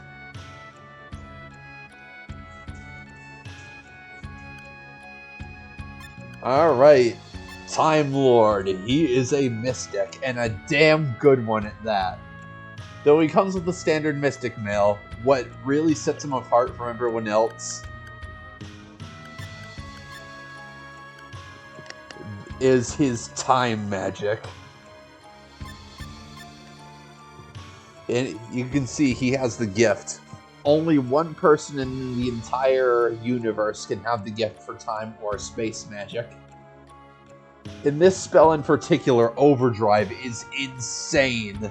Alright, Time Lord. He is a mystic, and a damn good one at that. Though he comes with the standard mystic mail, what really sets him apart from everyone else is his time magic. And you can see he has the gift. Only one person in the entire universe can have the gift for time or space magic. In this spell in particular, Overdrive is insane.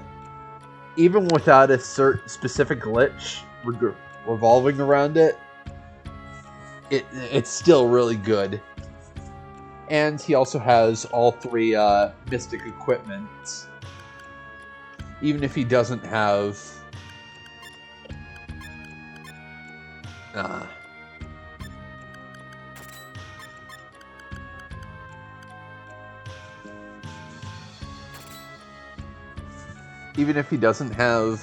Even without a certain specific glitch revolving around it, it's still really good. And he also has all three mystic equipment. Even if he doesn't have... Even if he doesn't have...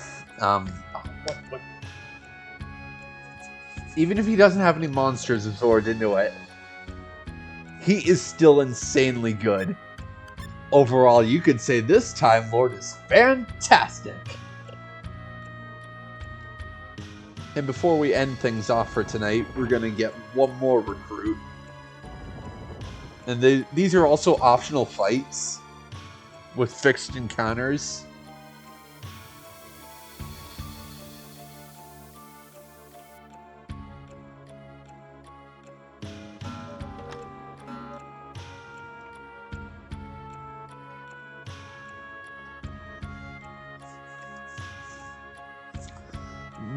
Even if he doesn't have any monsters absorbed into it, he is still insanely good. Overall, you could say this Time Lord is fantastic. And before we end things off for tonight, we're going to get one more recruit. And these are also optional fights with fixed encounters.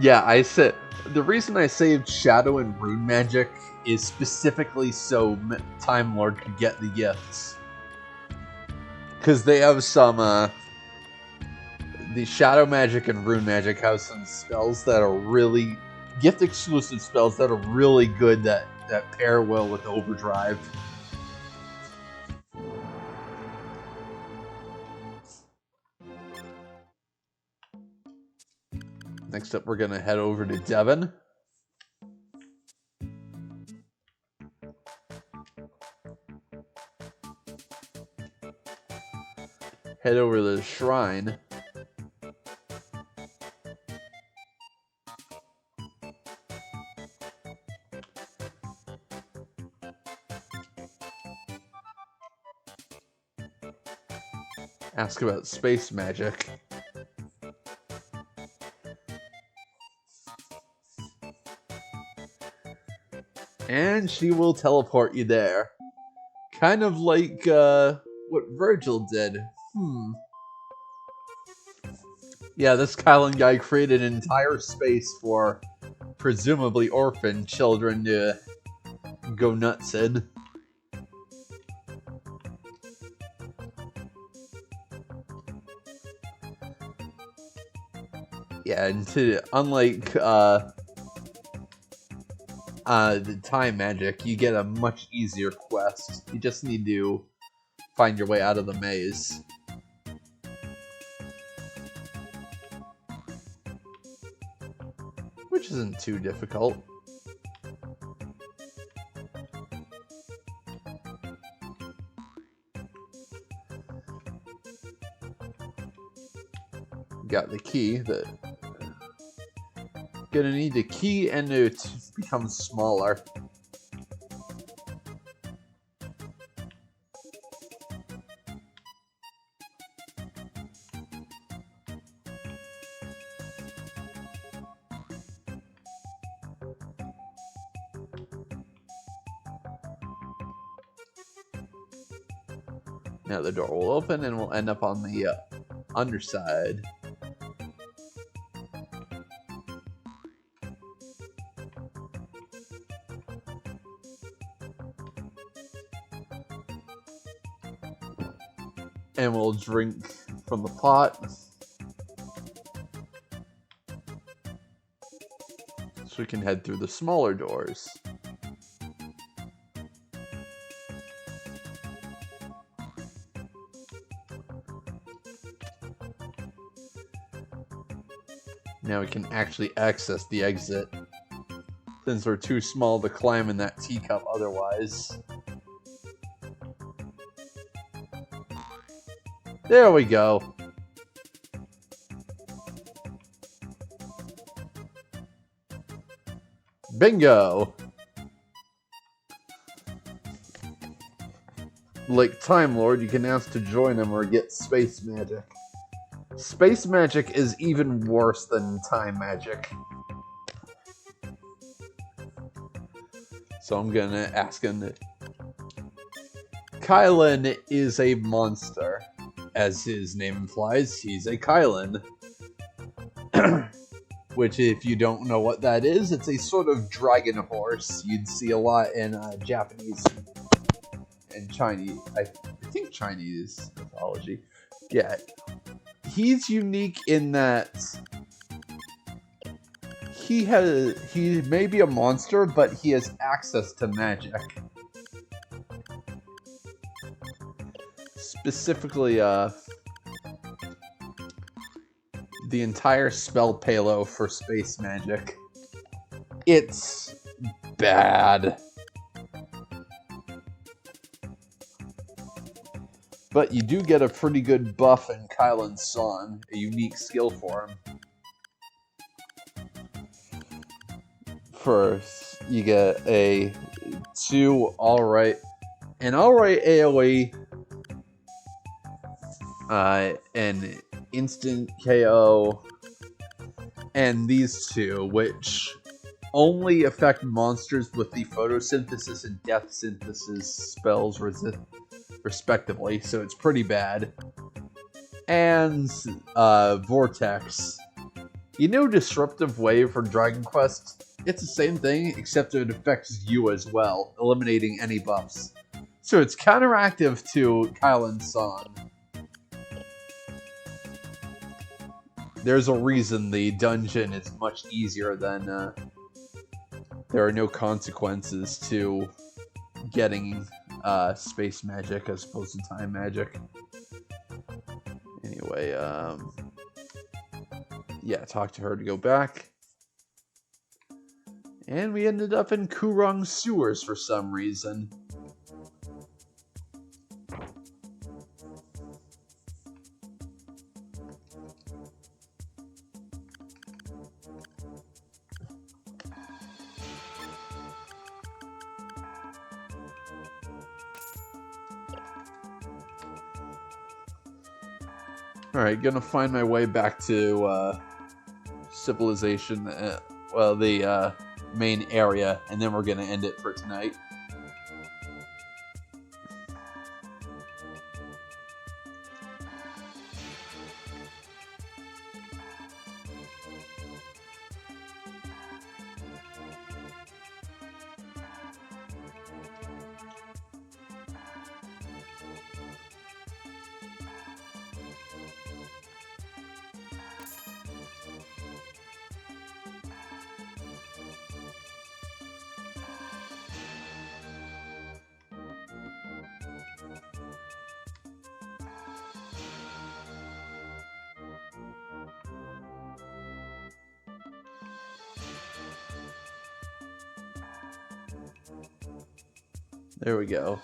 Yeah, the reason I saved Shadow and Rune Magic is specifically so Time Lord could get the gifts. Because they have some, the Shadow Magic and Rune Magic have some spells that are really, gift-exclusive spells that are really good that pair well with Overdrive. Next up, we're going to head over to Devon. Head over to the shrine. Ask about space magic. And she will teleport you there. Kind of like what Virgil did. Yeah, this Kylan guy created an entire space for presumably orphan children to go nuts in. Yeah, and unlike the time magic, you get a much easier quest. You just need to find your way out of the maze. Which isn't too difficult. Got the key. Gonna need the key and it becomes smaller. Now the door will open and we'll end up on the underside. And we'll drink from the pot. So we can head through the smaller doors. Now we can actually access the exit, since we're too small to climb in that teacup otherwise. There we go. Bingo! Like Time Lord, you can ask to join him or get space magic. Space magic is even worse than time magic. So I'm gonna ask him. Kylan is a monster. As his name implies, he's a Kylan. Which, if you don't know what that is, it's a sort of dragon horse you'd see a lot in Japanese and Chinese. I think Chinese mythology. Yeah. He's unique in that he may be a monster, but he has access to magic. Specifically, the entire spell payload for space magic. It's bad. But you do get a pretty good buff in Kylan's Song, a unique skill for him. First, you get a an alright AoE, an instant KO, and these two, which only affect monsters with the photosynthesis and death synthesis spells respectively, so it's pretty bad. And Vortex. You know Disruptive Wave for Dragon Quest? It's the same thing, except it affects you as well, eliminating any buffs. So it's counteractive to Kylan's Song. There's a reason the dungeon is much easier than there are no consequences to getting space magic as opposed to time magic. Anyway, yeah, talk to her to go back. And we ended up in Kurong sewers for some reason. Alright, gonna find my way back to civilization, well, the main area, and then we're gonna end it for tonight. There we go.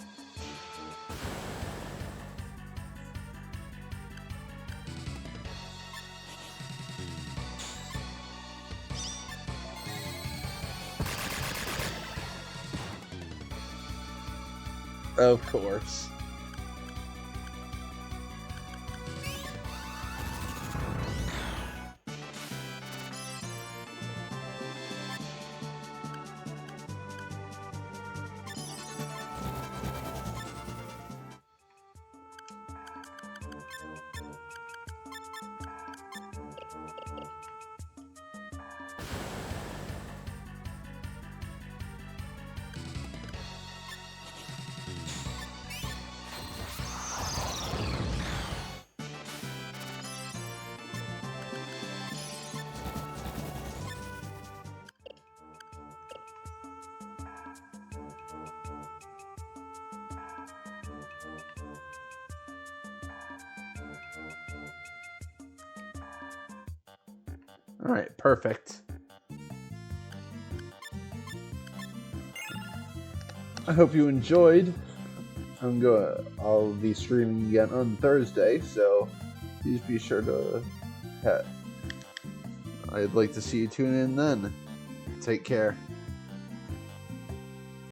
Of course. All right, perfect. I hope you enjoyed. I'll be streaming again on Thursday, so please be sure to. I'd like to see you tune in then. Take care.